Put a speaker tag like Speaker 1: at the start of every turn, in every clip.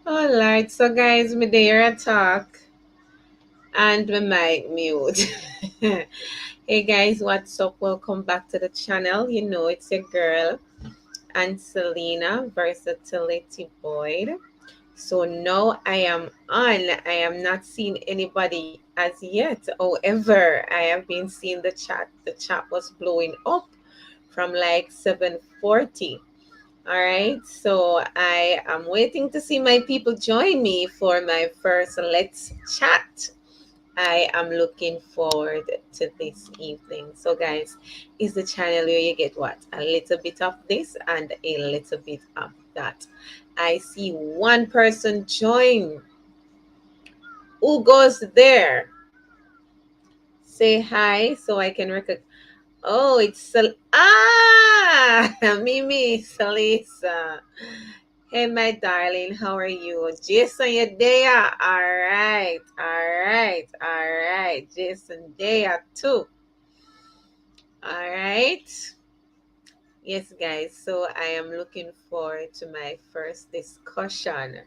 Speaker 1: Oh Lord, so guys, me there a talk and my mic mute. Hey guys, what's up? Welcome back to the channel. You know it's your girl Ancelena Versatility Boyd. So now I am on. I am not seeing anybody as yet. However, I have been seeing the chat. The chat was blowing up from like 7:40. All right, so I am waiting to see my people join me for my first Let's Chat. I am looking forward to this evening. So, guys, is the channel where you get what? A little bit of this and a little bit of that. I see one person join. Who goes there? Say hi so I can recognize. Oh, it's Mimi, Salisa. Hey, my darling, how are you? Jason, you there? All right, all right, all right. Jason, there too. All right. Yes, guys. So I am looking forward to my first discussion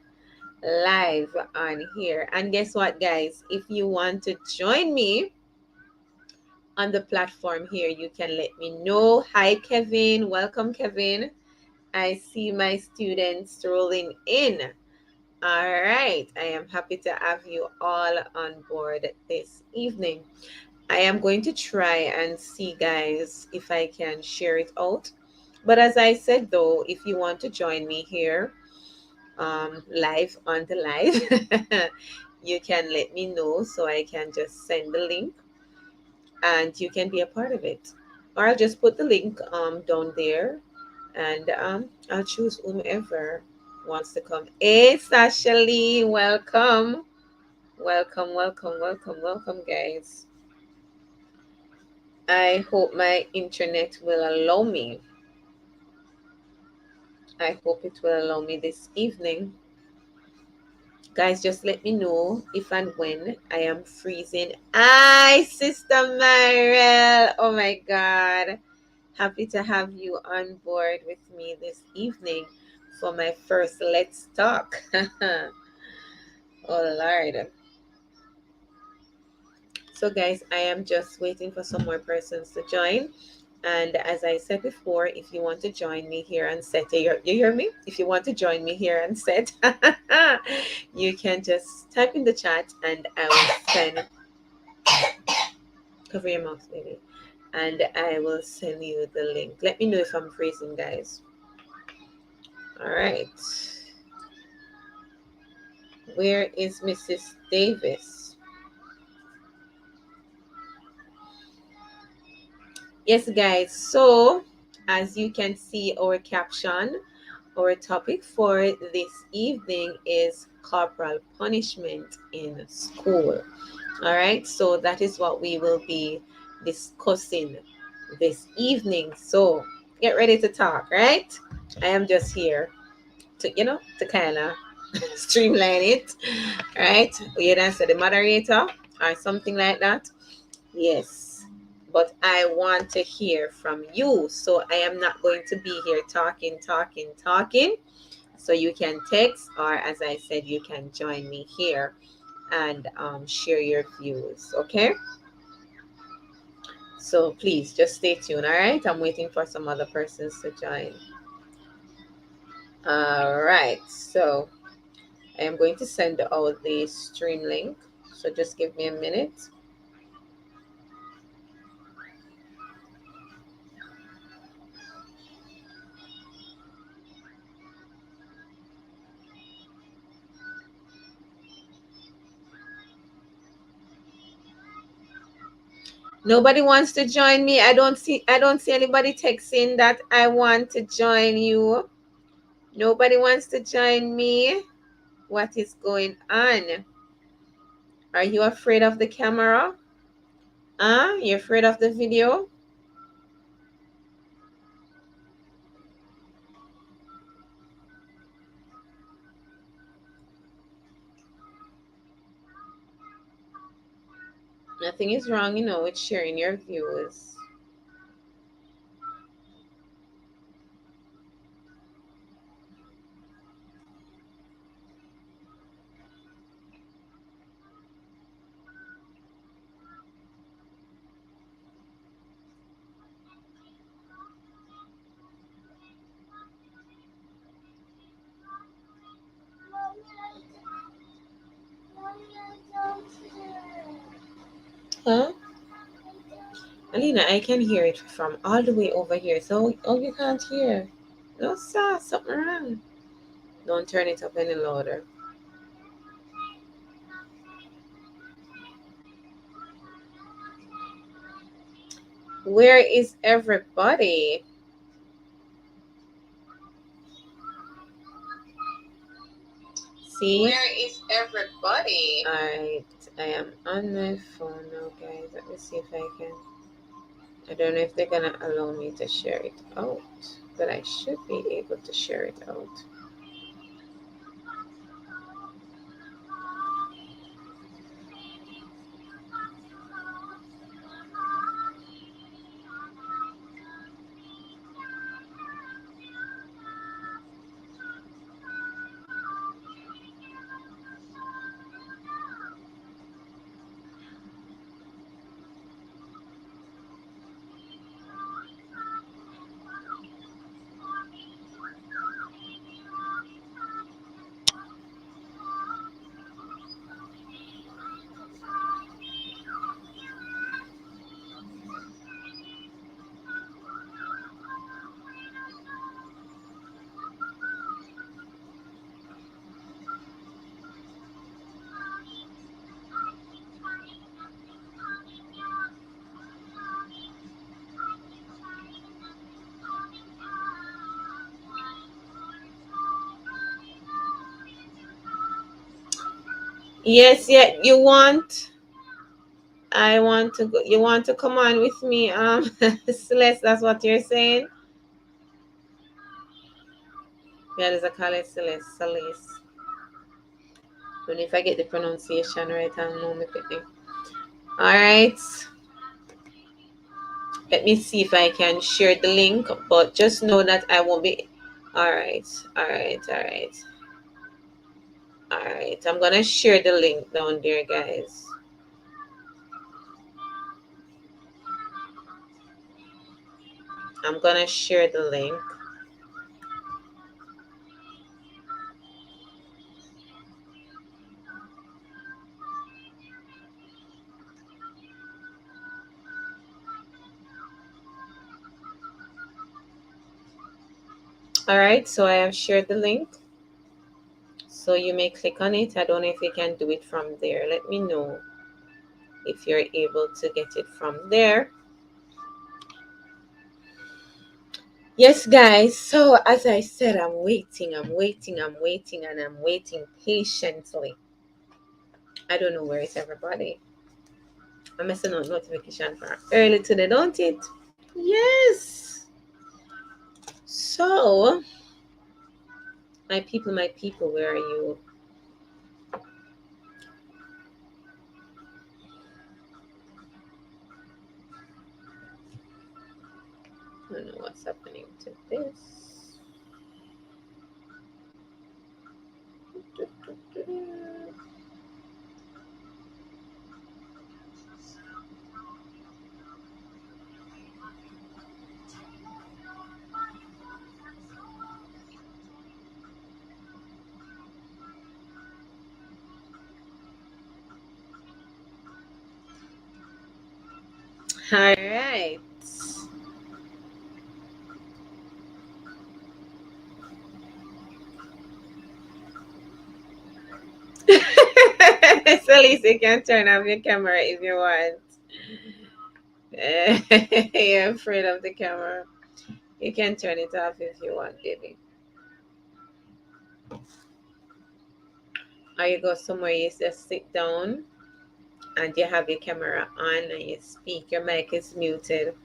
Speaker 1: live on here. And guess what, guys? If you want to join me on the platform here, you can let me know. Hi, Kevin. Welcome, Kevin. I see my students rolling in. All right. I am happy to have you all on board this evening. I am going to try and see, guys, if I can share it out. But as I said, though, if you want to join me here live on the live, you can let me know so I can just send the link and you can be a part of it. Or I'll just put the link down there and I'll choose whomever wants to come. Hey, Sasha Lee, welcome. Welcome, welcome, welcome, welcome, guys. I hope my internet will allow me. I hope it will allow me this evening. Guys, just let me know if and when I am freezing. Hi, Sister Myrel. Oh my God. Happy to have you on board with me this evening for my first Let's Talk. Oh, Lord. So, guys, I am just waiting for some more persons to join. And as I said before, if you want to join me here and set, you hear me? If you want to join me here and set, you can just type in the chat and I will send, cover your mouth, baby, and I will send you the link. Let me know if I'm freezing, guys. All right. Where is Mrs. Davis? Yes, guys. So, as you can see, our caption, our topic for this evening is corporal punishment in school. All right. So, that is what we will be discussing this evening. So, get ready to talk, right? I am just here to kind of streamline it, right? You answer the moderator or something like that. Yes, but I want to hear from you. So I am not going to be here talking, talking, talking. So you can text, or as I said, you can join me here and share your views. Okay. So please just stay tuned. All right. I'm waiting for some other persons to join. All right. So I am going to send out the stream link. So just give me a minute. Nobody wants to join me. I don't see anybody texting that I want to join you. Nobody wants to join me. What is going on? Are you afraid of the camera? You're afraid of the video? Nothing is wrong, with sharing your views. Alina, I can hear it from all the way over here. So, oh, you can't hear. No, sir, something wrong. Don't turn it up any louder. Where is everybody? See? Where is everybody? Alright, I am on my phone now, guys. Let me see if I can. I don't know if they're gonna allow me to share it out, but I should be able to share it out. Yes, yeah, you want? I want to go. You want to come on with me, Celeste? That's what you're saying. Yeah, there's a call it Celeste. Celeste. And if I get the pronunciation right, I'll know me quickly. All right. Let me see if I can share the link, but just know that I won't be. All right. All right. All right. All right. I'm gonna share the link down there, guys. I'm gonna share the link. All right. So I have shared the link. So you may click on it. I don't know if you can do it from there. Let me know if you're able to get it from there. Yes, guys. So as I said, I'm waiting, and I'm waiting patiently. I don't know where is everybody. I'm missing out notification for early today, don't it? Yes. So, my people, where are you? I don't know what's happening to this. All right. So at least you can turn off your camera if you want. You're afraid of the camera. You can turn it off if you want, baby. Or you go somewhere, you just sit down and you have your camera on and you speak. Your mic is muted.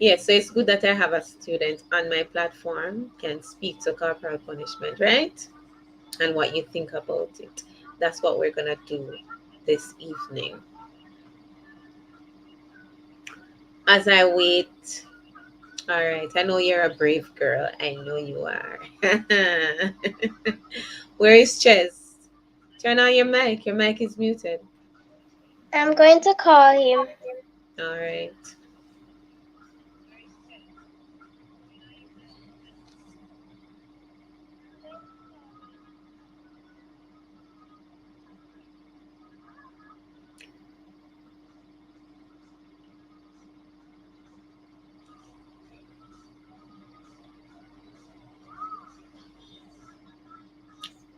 Speaker 1: Yes, so it's good that I have a student on my platform can speak to corporal punishment, right? And what you think about it. That's what we're gonna do this evening. As I wait, all right, I know you're a brave girl. I know you are. Where is Chess? Turn on your mic. Your mic is muted.
Speaker 2: I'm going to call him.
Speaker 1: All right.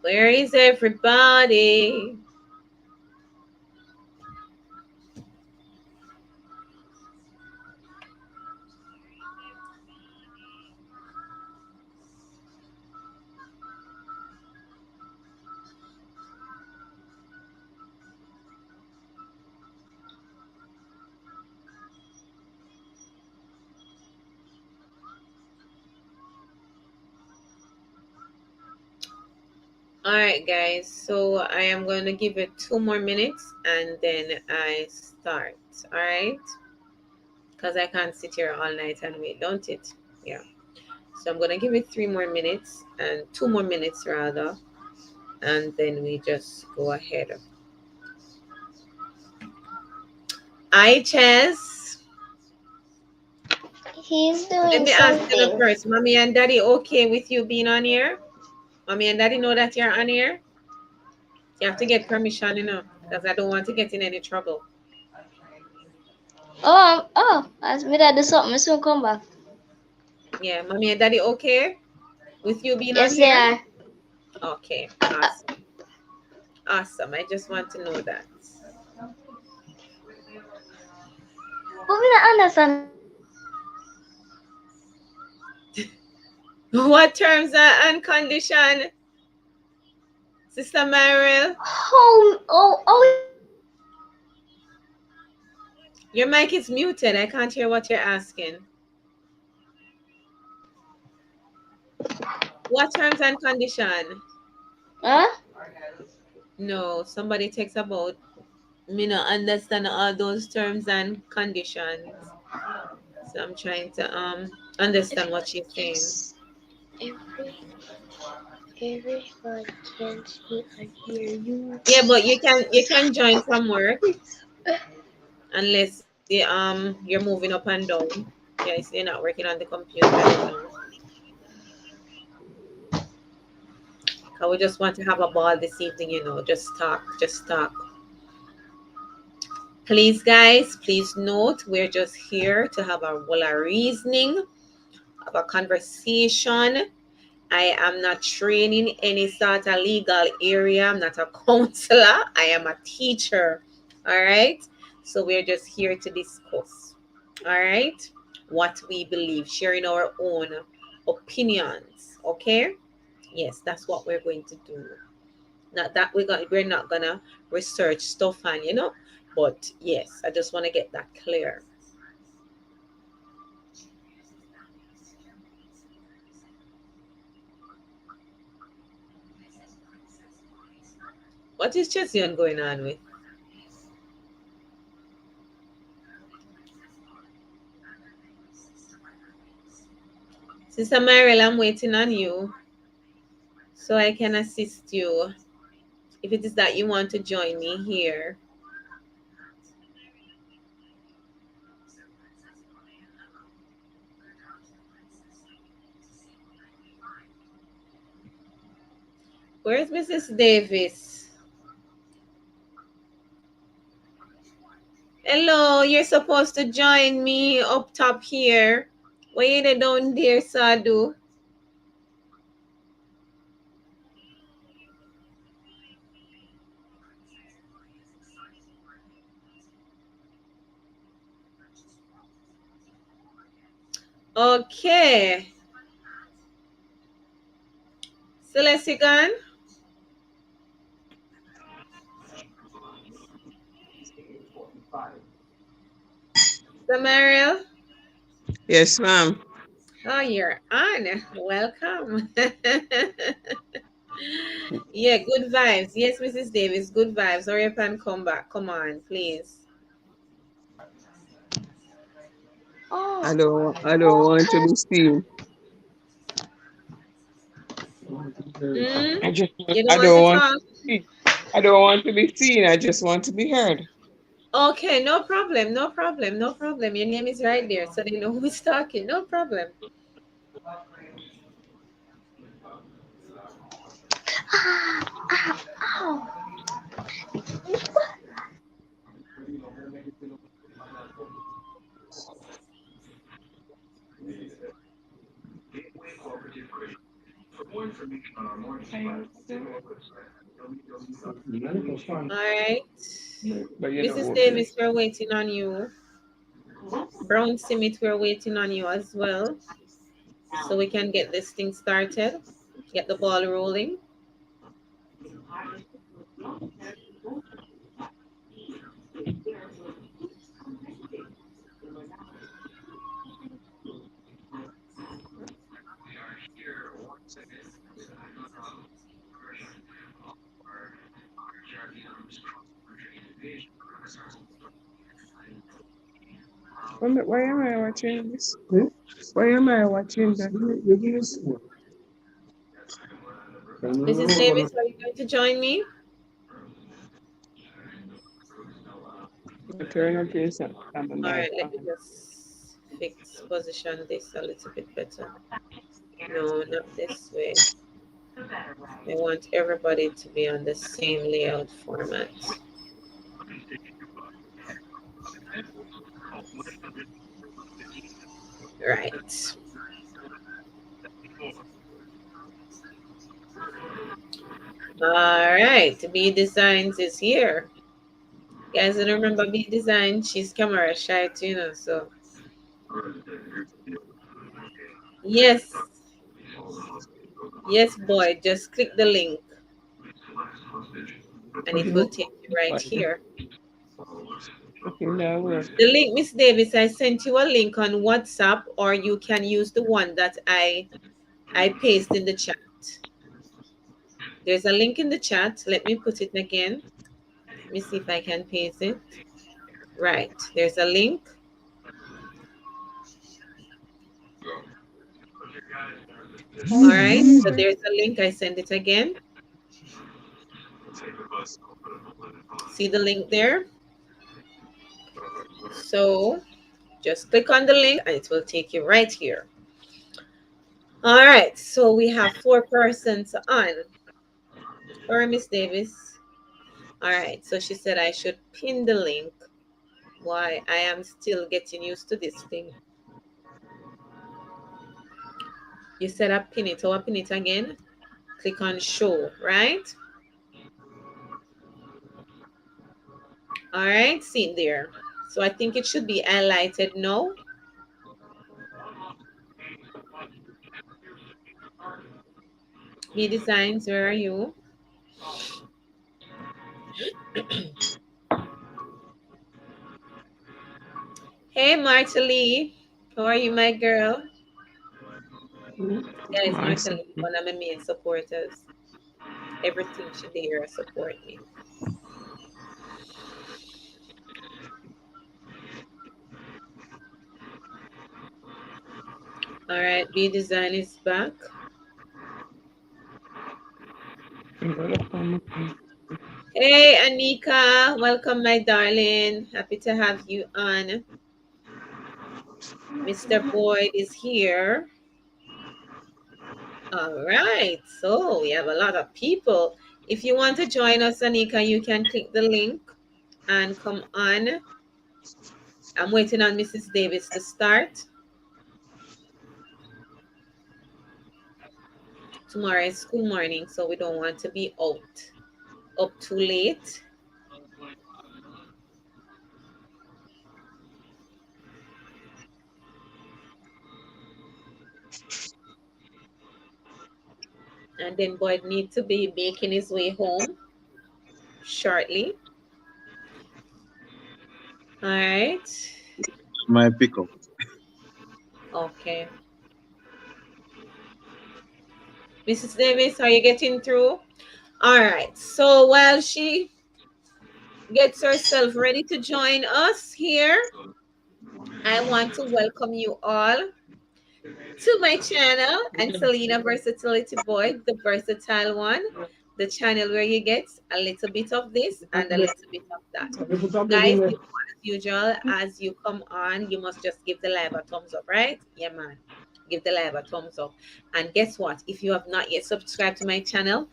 Speaker 1: Where is everybody? All right, guys. So I am going to give it 2 more minutes and then I start. All right, because I can't sit here all night and wait, don't it? Yeah. So I'm going to give it 3 more minutes and 2 more minutes rather, and then we just go ahead. I Chess.
Speaker 2: He's
Speaker 1: Let
Speaker 2: doing
Speaker 1: me ask you
Speaker 2: something.
Speaker 1: first. Mommy and daddy okay with you being on here? Mommy and daddy know that you're on here? You have to get permission, because I don't want to get in any trouble.
Speaker 2: As me that do something, soon come back.
Speaker 1: Yeah, mommy and daddy okay with you being on
Speaker 2: Yes, they
Speaker 1: here?
Speaker 2: are.
Speaker 1: Okay,
Speaker 2: Uh,
Speaker 1: awesome. Awesome. I just want to know that.
Speaker 2: but me not understand.
Speaker 1: What terms and condition, Sister Meryl?
Speaker 2: How
Speaker 1: Your mic is muted. I can't hear what you're asking. What terms and condition?
Speaker 2: huh?
Speaker 1: No, somebody takes about me not understand all those terms and conditions. So I'm trying to understand what she's saying.
Speaker 2: Yes. Every everyone can see and hear you.
Speaker 1: Yeah, but you can join from work unless you're moving up and down. Yeah, so you're not working on the computer. I don't know. Cause we just want to have a ball this evening, just talk, just talk. Please, guys, please note we're just here to have a well a reasoning, have a conversation. I am not training any sort of legal area. I'm not a counselor. I am a teacher. All right. So we're just here to discuss. All right. What we believe, sharing our own opinions. Okay. Yes, that's what we're going to do. Not that we're not gonna research stuff and but yes, I just want to get that clear. What is Chesion going on with? Sister Meryl, I'm waiting on you so I can assist you if it is that you want to join me here. Where's Mrs. Davis? Hello, you're supposed to join me up top here. Why you dey down there, Sadu? Okay. Celestigan? Samariel?
Speaker 3: Yes, ma'am.
Speaker 1: Oh, you're on. Welcome. Yeah, good vibes. Yes, Mrs. Davis, good vibes. Hurry up and come back. Come on, please.
Speaker 2: Oh,
Speaker 3: I don't want to
Speaker 2: okay.
Speaker 3: be seen.
Speaker 1: Mm?
Speaker 3: I just
Speaker 1: You don't
Speaker 3: I
Speaker 1: want
Speaker 3: don't
Speaker 1: to
Speaker 3: want
Speaker 1: talk?
Speaker 3: to be I don't want to be seen. I just want to be heard.
Speaker 1: Okay, no problem, no problem, no problem. Your name is right there, so they know who's talking. No problem.
Speaker 2: Ow.
Speaker 1: All right.
Speaker 3: But you know
Speaker 1: Mrs.
Speaker 3: what?
Speaker 1: Davis, we're waiting on you. Brown Simit, we're waiting on you as well. So we can get this thing started, get the ball rolling.
Speaker 3: Why am I watching this? Why am I watching that?
Speaker 1: Mrs. Davis, are you going to join me?
Speaker 3: Turn on case I'm a
Speaker 1: All
Speaker 3: night.
Speaker 1: right, let me just position this a little bit better. No, not this way. I want everybody to be on the same layout format. Right. All right, B Designs is here. Guys, I don't remember B Design. She's camera shy too, so yes, yes, boy. Just click the link, and it will take you right here.
Speaker 3: Okay, that work.
Speaker 1: The link, Miss Davis, I sent you a link on WhatsApp, or you can use the one that I paste in the chat. There's a link in the chat. Let me put it again. Let me see if I can paste it. Right. There's a link. All right. So there's a link. I send it again. See the link there? So just click on the link and it will take you right here. All right. So we have 4 persons on. Or Miss Davis. All right. So she said I should pin the link. Why? I am still getting used to this thing. You said I pin it. So I pin it again. Click on show, right? All right, see it there. So I think it should be highlighted now. B Designs, where are you? Hey, Marta Lee. How are you, my girl? Guys, Marta
Speaker 3: Awesome.
Speaker 1: Lee, one of my main supporters. Everything she there support me. All right, B Design is back. Hey, Anika. Welcome, my darling. Happy to have you on. Mr. Boyd is here. All right. So we have a lot of people. If you want to join us, Anika, you can click the link and come on. I'm waiting on Mrs. Davis to start. Tomorrow is school morning, so we don't want to be out up too late. And then Boyd need to be making his way home shortly. All right.
Speaker 4: My pickup.
Speaker 1: Okay. Mrs. Davis, are you getting through? All right. So while she gets herself ready to join us here, I want to welcome you all to my channel, Ancelena Versatility Boy, the versatile one, the channel where you get a little bit of this and a little bit of that. Guys, you know, as usual, as you come on, you must just give the live a thumbs up, right? Yeah, man. Give the live a thumbs up. And guess what? If you have not yet subscribed to my channel,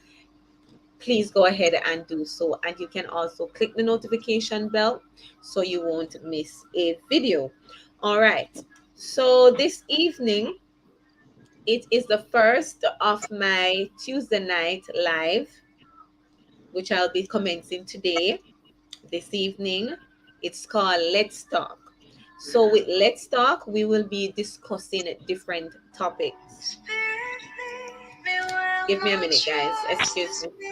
Speaker 1: please go ahead and do so. And you can also click the notification bell so you won't miss a video. All right. So this evening, It is the first of my Tuesday night live, which I'll be commencing today, this evening. It's called Let's Talk. So, with Let's Talk, we will be discussing different topics. Give me a minute, guys. Excuse me.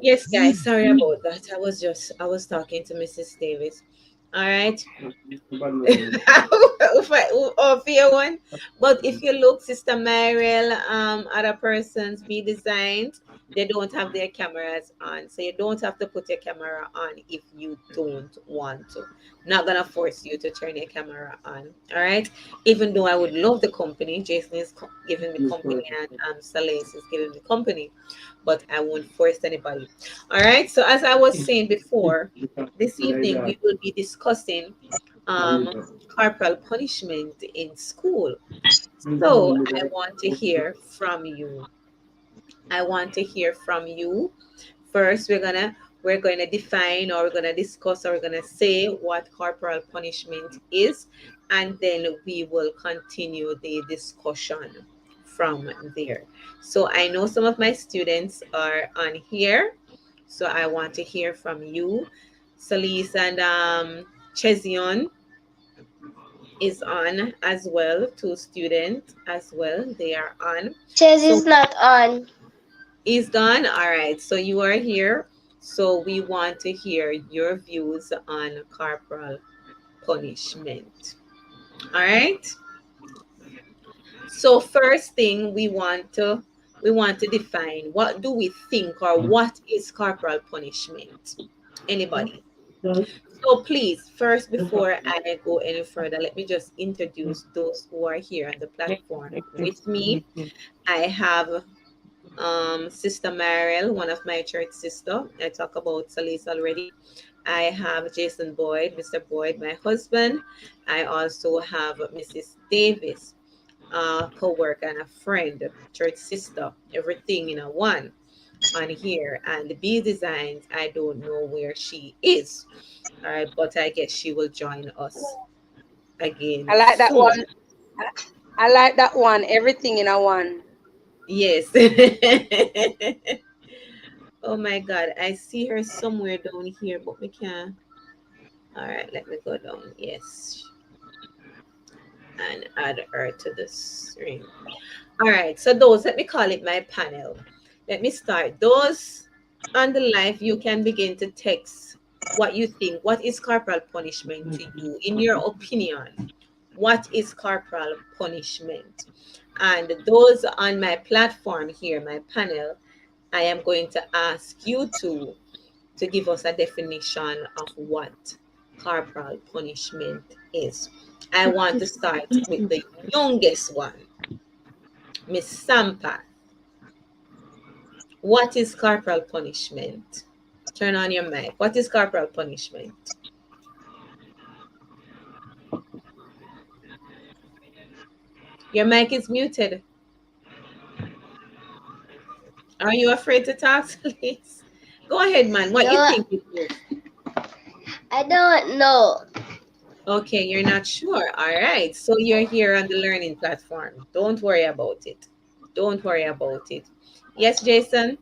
Speaker 1: Yes, guys. Sorry about that. I was talking to Mrs. Davis. All right. Fear one. But if you look, Sister Mariel, other persons be designed, they don't have their cameras on. So you don't have to put your camera on if you don't want to. Not gonna force you to turn your camera on. All right. Even though I would love the company, Jason is giving me company and Solace is giving me company, but I won't force anybody. All right. So as I was saying before, this evening we will be discussing um, corporal punishment in school. So I want to hear from you. I want to hear from you. First, we're gonna define, or we're gonna discuss, or we're gonna say what corporal punishment is, and then we will continue the discussion from there. So I know some of my students are on here, so I want to hear from you. Solis and Chezion is on as well. Two students as well. They are on.
Speaker 2: Chess
Speaker 1: So
Speaker 2: is not on.
Speaker 1: is gone. All right. So you are here. So we want to hear your views on corporal punishment. All right. So first thing we want to define, what do we think, or what is corporal punishment? Anybody? So please, first, before I go any further, let me just introduce those who are here on the platform with me. I have Sister Mariel, one of my church sister. I talk about Solis already. I have Jason Boyd, Mr. Boyd, my husband. I also have Mrs. Davis, a co-worker and a friend, church sister, everything in a one on here. And the B Designs, I don't know where she is. All right, but I guess she will join us again
Speaker 4: I like that
Speaker 1: soon.
Speaker 4: one. I like that one. Everything in a one.
Speaker 1: Yes. Oh my God, I see her somewhere down here, but we can't. All right, let me go down. Yes, and add her to the string. All right, so those, let me call it my panel. Let me start. Those on the live, you can begin to text what you think. What is corporal punishment to you? In your opinion, what is corporal punishment? And those on my platform here, my panel, I am going to ask you to give us a definition of what corporal punishment is. I want to start with the youngest one, Miss Sampa. What is corporal punishment? Turn on your mic. What is corporal punishment? Your mic is muted. Are you afraid to talk, please? Go ahead, man. What you
Speaker 2: No,
Speaker 1: think it is?
Speaker 2: I don't know.
Speaker 1: Okay, you're not sure. All right. So you're here on the learning platform. Don't worry about it. Don't worry about it. Yes, Jason?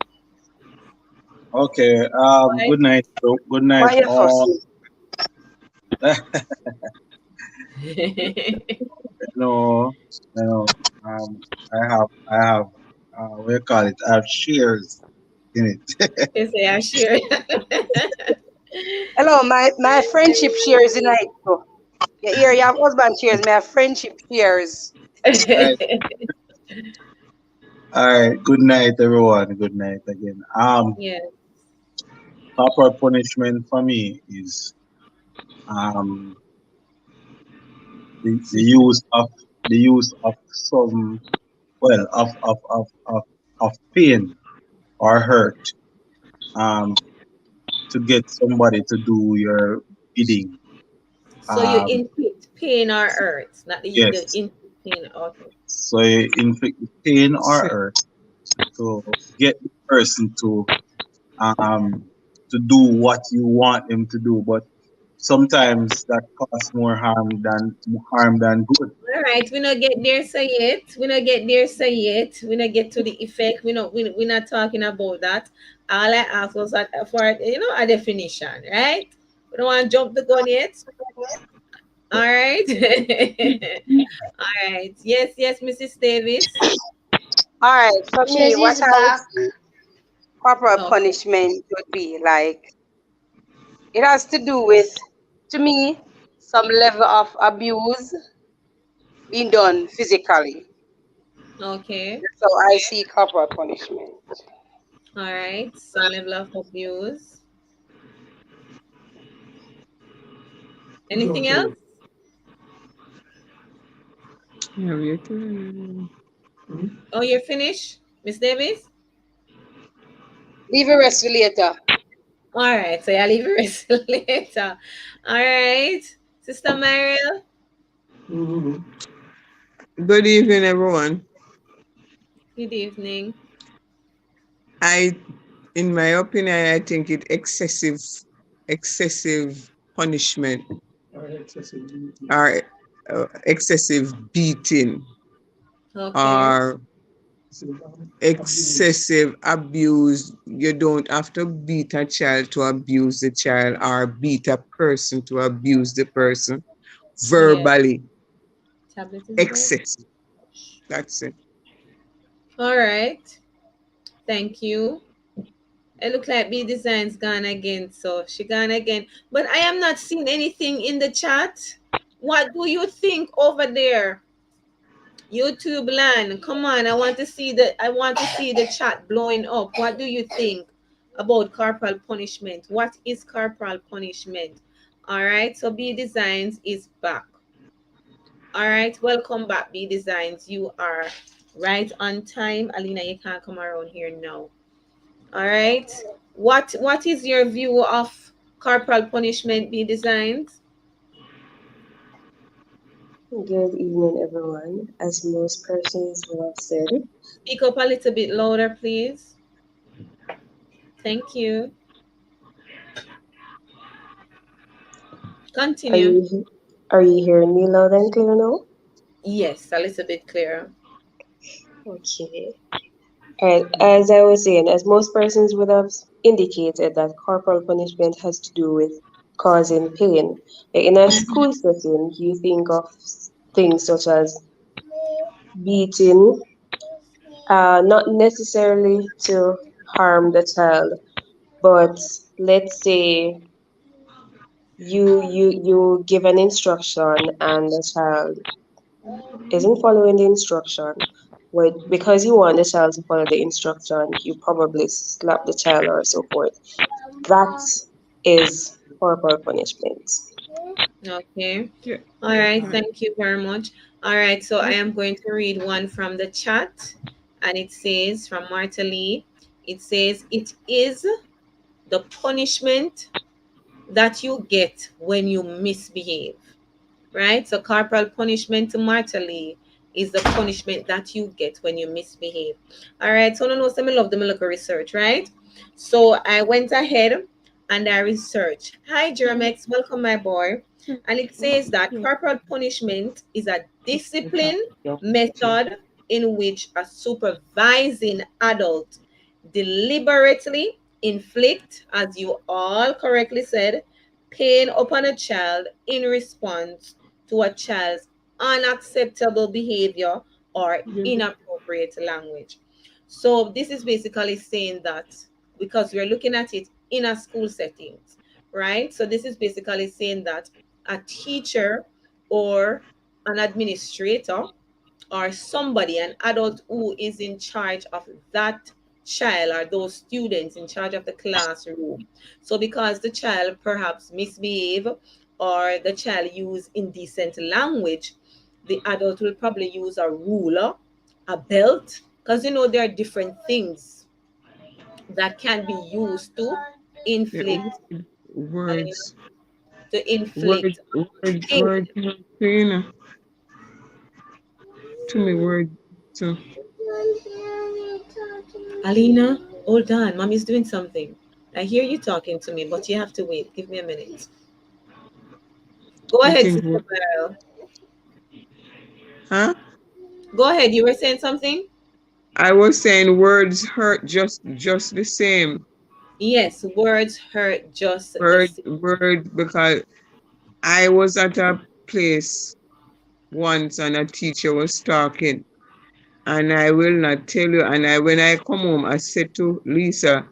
Speaker 5: Okay. Good night. Good night,
Speaker 4: Fire
Speaker 5: all.
Speaker 4: fussy.
Speaker 5: No, no. I have. We call it. I have shares in it.
Speaker 1: Yes, yeah, sure.
Speaker 4: Hello, my friendship shares in it too. Yeah, here you have husband cheers, me have friendship cheers.
Speaker 5: All right. All right. Good night, everyone. Good night again.
Speaker 1: Yeah.
Speaker 5: Proper punishment for me is um the use of some, well, of pain or hurt um to get somebody to do your bidding.
Speaker 1: So you
Speaker 5: Um
Speaker 1: inflict pain or hurt, not the
Speaker 5: yes.
Speaker 1: inflict pain. Okay.
Speaker 5: So you inflict the pain or hurt to get the person um to do what you want them to do, but sometimes that causes more harm than good.
Speaker 1: All right, we not get there say yet. We not get there say yet. We not get to the effect. We not talking about that. All I ask was that for a definition, right? We don't want to jump the gun yet. All right. All right. Yes, yes, Mrs. Davis.
Speaker 4: All right, for me, what
Speaker 2: Tracy's
Speaker 4: I would
Speaker 2: back.
Speaker 4: say corporal
Speaker 1: Okay.
Speaker 4: punishment would be like it has to do with, to me, some level of abuse being done physically.
Speaker 1: Okay.
Speaker 4: That's how I see corporal punishment.
Speaker 1: All right. Some level of abuse. Anything else?
Speaker 3: Yeah, we can.
Speaker 1: Oh, you're finished, Miss Davis?
Speaker 4: Leave the rest for later.
Speaker 1: All right. So I'll leave the rest later. All right. Sister Mariel,
Speaker 3: Good evening, everyone.
Speaker 1: good evening.
Speaker 3: I, in my opinion, I think it excessive punishment or excessive beating
Speaker 1: Okay.
Speaker 3: or excessive abuse. You don't have to beat a child to abuse the child or beat a person to abuse the person
Speaker 1: Yeah.
Speaker 3: verbally.
Speaker 1: Tablet is dead.
Speaker 3: Excessive. That's it.
Speaker 1: All right. Thank you. It look like B Design's gone again. So she gone again. But I am not seeing anything in the chat. What do you think over there? YouTube land. Come on. I want to see the chat blowing up. What do you think about corporal punishment? What is corporal punishment? All right. So B Designs is back. All right. Welcome back, B Designs. You are right on time. Alina, you can't come around here now. All right. What is your view of corporal punishment, B Designs?
Speaker 6: Good evening, everyone. As most persons will have said,
Speaker 1: Speak up a little bit louder, please. Thank you.
Speaker 6: are
Speaker 1: Continue.
Speaker 6: you are you hearing me loud and clear now?
Speaker 1: Yes, a little bit clearer.
Speaker 6: Okay. Alright, as I was saying, as most persons would have indicated that corporal punishment has to do with causing pain. In a school setting, you think of things such as beating, not necessarily to harm the child, but let's say you give an instruction and the child isn't following the instruction, well, because you want the child to follow the instruction, you probably slap the child or so forth. That is corporal punishment.
Speaker 1: Okay.
Speaker 3: Yeah.
Speaker 1: All right.
Speaker 3: All right.
Speaker 1: Thank you very much. All right. So I am going to read one from the chat, and it says from Marta Lee. It says it is the punishment that you get when you misbehave. Right? So corporal punishment to mortally is the punishment that you get when you misbehave. All right. So no, no, so me love the local research, right? So I went ahead and I researched. Hi, Jermex, welcome, my boy. And it says that corporal punishment is a discipline method in which a supervising adult deliberately inflict, as you all correctly said, pain upon a child in response to a child's unacceptable behavior or inappropriate language. So this is basically saying that because we're looking at it in a school settings, right? So this is basically saying that a teacher or an administrator or somebody, an adult who is in charge of that child or those students in charge of the classroom. So because the child perhaps misbehave or the child use indecent language, the adult will probably use a ruler, a belt, because there are different things that can be used to
Speaker 3: Yeah,
Speaker 1: inflict, Alina,
Speaker 3: words,
Speaker 1: to
Speaker 3: word,
Speaker 1: inflict
Speaker 3: word,
Speaker 1: pain.
Speaker 3: word, to me, word, to
Speaker 1: Alina, hold on. Mommy's doing something. I hear you talking to me, but you have to wait. Give me a minute. Go
Speaker 3: you
Speaker 1: ahead,
Speaker 3: think,
Speaker 1: Sister Meryl.
Speaker 3: huh?
Speaker 1: Go ahead. You were saying something?
Speaker 3: I was saying words hurt just the same.
Speaker 1: Yes, words hurt just the
Speaker 3: Word,
Speaker 1: same.
Speaker 3: word, because I was at a place once and a teacher was talking, and I will not tell you. And when I come home, I said to Lisa,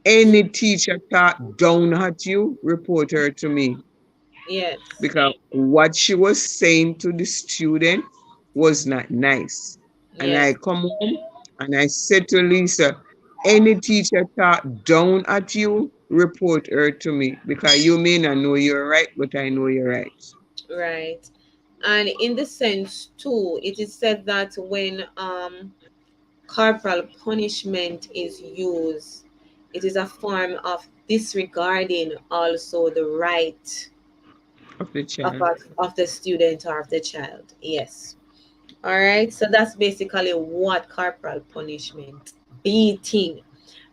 Speaker 3: any teacher talk down at you, report her to me.
Speaker 1: Yes,
Speaker 3: Because what she was saying to the student was not nice. And I
Speaker 1: yes,
Speaker 3: come home and I said to Lisa, any teacher talk down at you, report her to me. Because you may not know you're right, but I know you're right.
Speaker 1: right. And in the sense too, it is said that when corporal punishment is used, it is a form of disregarding also the right
Speaker 3: Of the
Speaker 1: of,
Speaker 3: child.
Speaker 1: of the student or of the child. Yes. All right. So that's basically what corporal punishment, beating.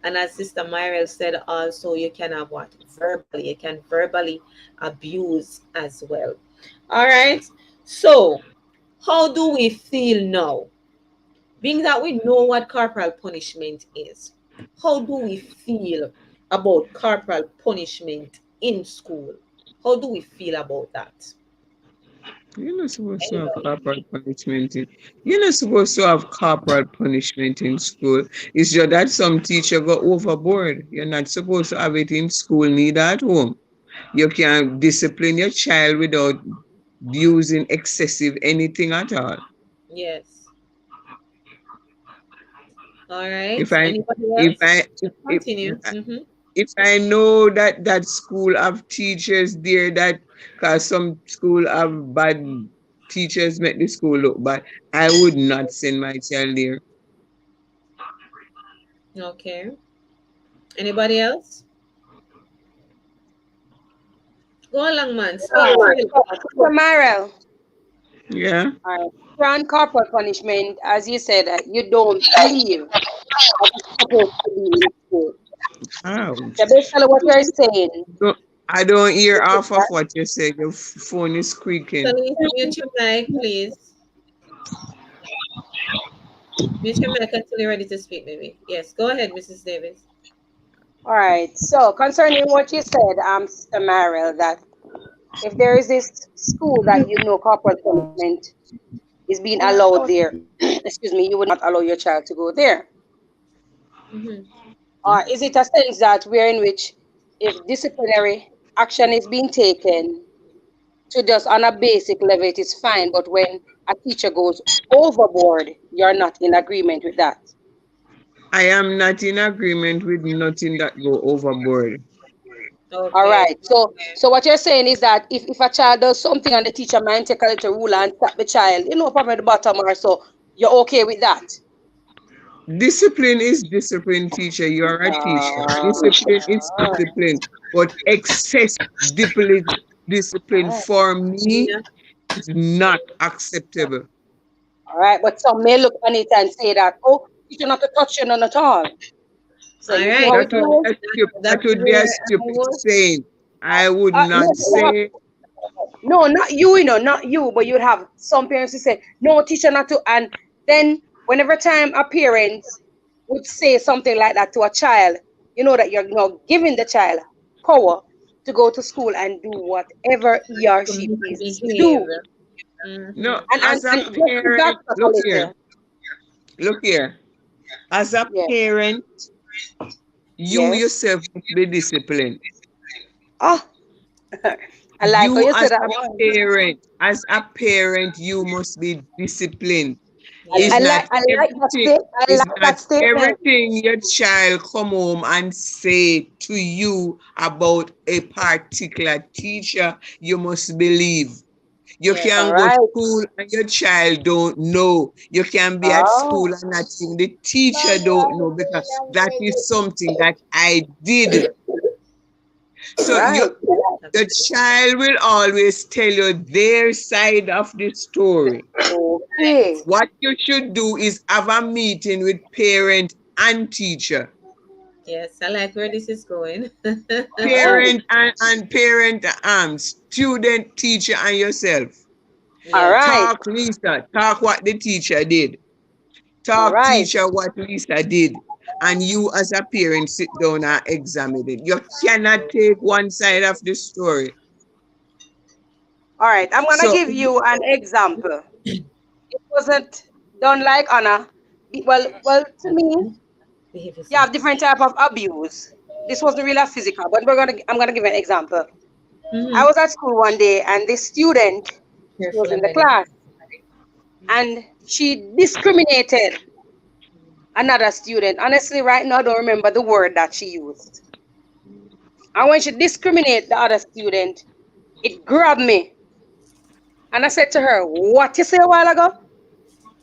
Speaker 1: And as Sister Myrel said, also you can have what? Verbally. You can verbally abuse as well. All right. So how do we feel now? Being that we know what corporal punishment is, how do we feel about corporal punishment in school? How do we feel about that?
Speaker 3: You're not supposed to have
Speaker 1: Anybody?
Speaker 3: corporal punishment in. You're not supposed to have corporal punishment in school. It's just that some teacher go overboard. You're not supposed to have it in school, neither at home. You can discipline your child without using excessive anything at all.
Speaker 1: Yes. All right.
Speaker 3: If I
Speaker 1: Anybody
Speaker 3: if
Speaker 1: else?
Speaker 3: I
Speaker 1: Continue. Mm-hmm.
Speaker 3: if I know that school have teachers there that because some school have bad teachers make the school look bad, I would not send my child there.
Speaker 1: Okay. Anybody else? Go along, man. Speak freely.
Speaker 4: Sister Marel,
Speaker 3: Yeah.
Speaker 4: all right. Grand corporal punishment, as you said, you don't believe that it's supposed to be in school. So
Speaker 3: Ouch.
Speaker 4: basically, what you're saying
Speaker 3: No, I don't hear
Speaker 4: is
Speaker 3: half of
Speaker 4: that,
Speaker 3: what you say. Your phone is squeaking.
Speaker 1: Denise, mute your mic, please. Mute your mic until you're ready to speak, maybe. Yes. Go ahead, Mrs. Davis.
Speaker 4: all right. So concerning what you said, Sister Marel, that if there is this school that you know corporal punishment is being allowed there, excuse me, you would not allow your child to go there.
Speaker 1: Mm-hmm.
Speaker 4: Or is it a sense that we're in which if disciplinary action is being taken to just on a basic level, it is fine, but when a teacher goes overboard, you're not in agreement with that.
Speaker 3: I am not in agreement with nothing that go overboard.
Speaker 4: All
Speaker 1: Okay.
Speaker 4: right. So what you're saying is that if a child does something and the teacher might take a little ruler and tap the child, probably at the bottom or so, you're okay with that.
Speaker 3: Discipline is discipline, teacher. You are a teacher. Discipline is
Speaker 4: All right.
Speaker 3: discipline. But excess discipline
Speaker 4: All
Speaker 3: for me
Speaker 1: Alina.
Speaker 3: is not acceptable.
Speaker 4: right. But some may look on it and say that, oh, teacher not to touch you none at all. So
Speaker 1: All
Speaker 4: you see
Speaker 1: right.
Speaker 4: how
Speaker 3: That
Speaker 4: it
Speaker 3: would
Speaker 4: goes?
Speaker 3: that
Speaker 1: That's
Speaker 3: would be a
Speaker 1: where I
Speaker 3: stupid
Speaker 1: was.
Speaker 3: saying. I would
Speaker 4: No,
Speaker 3: not
Speaker 4: but you have
Speaker 3: say
Speaker 4: no, not you, not you, but you'd have some parents who say, no, teacher not to. And then whenever time a parent would say something like that to a child, you know that you're giving the child power to go to school and do whatever he or
Speaker 1: To
Speaker 4: she pleases to
Speaker 1: misbehave.
Speaker 4: do.
Speaker 3: no.
Speaker 1: Mm-hmm.
Speaker 3: As a
Speaker 4: And just to back
Speaker 3: parent,
Speaker 4: up a little,
Speaker 3: look here. As a
Speaker 4: yeah,
Speaker 3: parent, you
Speaker 4: yes.
Speaker 3: yourself must be disciplined.
Speaker 4: Oh, I like how
Speaker 3: You
Speaker 4: you said
Speaker 3: as
Speaker 4: that
Speaker 3: a
Speaker 4: one.
Speaker 3: parent, you must be disciplined.
Speaker 1: Yes.
Speaker 4: I like that
Speaker 3: Is not
Speaker 4: that statement.
Speaker 3: everything your child come home and say to you about a particular teacher, you must believe. You
Speaker 1: Yes.
Speaker 4: All
Speaker 3: can go to
Speaker 4: right.
Speaker 3: school and your child don't know. You can be at
Speaker 4: Oh,
Speaker 3: school and not even the teacher don't know, because that is something that I did.
Speaker 4: all
Speaker 3: So you,
Speaker 4: right.
Speaker 1: That's
Speaker 3: the
Speaker 1: good.
Speaker 3: child will always tell you their side of the story.
Speaker 4: Okay.
Speaker 3: What you should do is have a meeting with parent and teacher.
Speaker 1: Yes, I like where this is going.
Speaker 4: All right.
Speaker 3: Parent, student, teacher, and yourself.
Speaker 4: All
Speaker 1: Yes.
Speaker 4: right.
Speaker 3: Talk, Lisa. Talk what the teacher did.
Speaker 4: All
Speaker 3: Talk,
Speaker 4: right.
Speaker 3: teacher, what Lisa did. And you as a parent sit down and examine it. You cannot take one side of the story.
Speaker 4: All right. I'm gonna
Speaker 3: So,
Speaker 4: give you an example. It wasn't done like Anna. Well, to me,
Speaker 1: Behavior
Speaker 4: you have
Speaker 1: science.
Speaker 4: different type of abuse. This wasn't really physical, but I'm gonna give an example. I
Speaker 1: Mm-hmm.
Speaker 4: was at school one day, and this student, she was
Speaker 1: Careful,
Speaker 4: in the
Speaker 1: Amelia.
Speaker 4: class, and she discriminated another student. Honestly, right now, I don't remember the word that she used. And when she discriminated the other student, it grabbed me, and I said to her, "What you say a while ago?"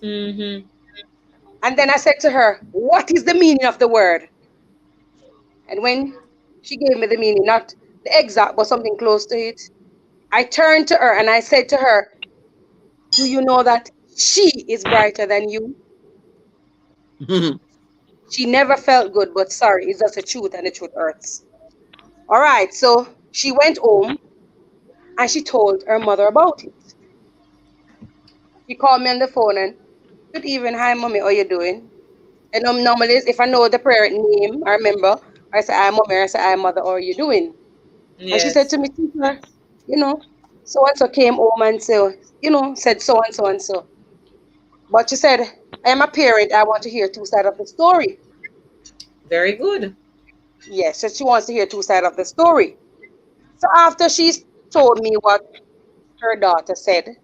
Speaker 1: Mm-hmm.
Speaker 4: And then I said to her, "What is the meaning of the word?" And when she gave me the meaning, not the exact, but something close to it, I turned to her and I said to her, "Do you know that she is brighter than you?" She never felt good, but sorry, it's just the truth and the truth hurts. All right, so she went home and she told her mother about it. She called me on the phone and, "Good evening, hi mommy, how you doing?" And normally if I know the parent name, I remember, I say, "Hi mommy," I say, "Hi mother, how are you doing?" And she said
Speaker 1: Yes.
Speaker 4: to me, "Teacher, you know, so and so came home and so, said so and so and so." But she said, "I am a parent, I want to hear two sides of the story."
Speaker 1: Very good.
Speaker 4: Yes, so she wants to hear two sides of the story. So after she told me what her daughter said,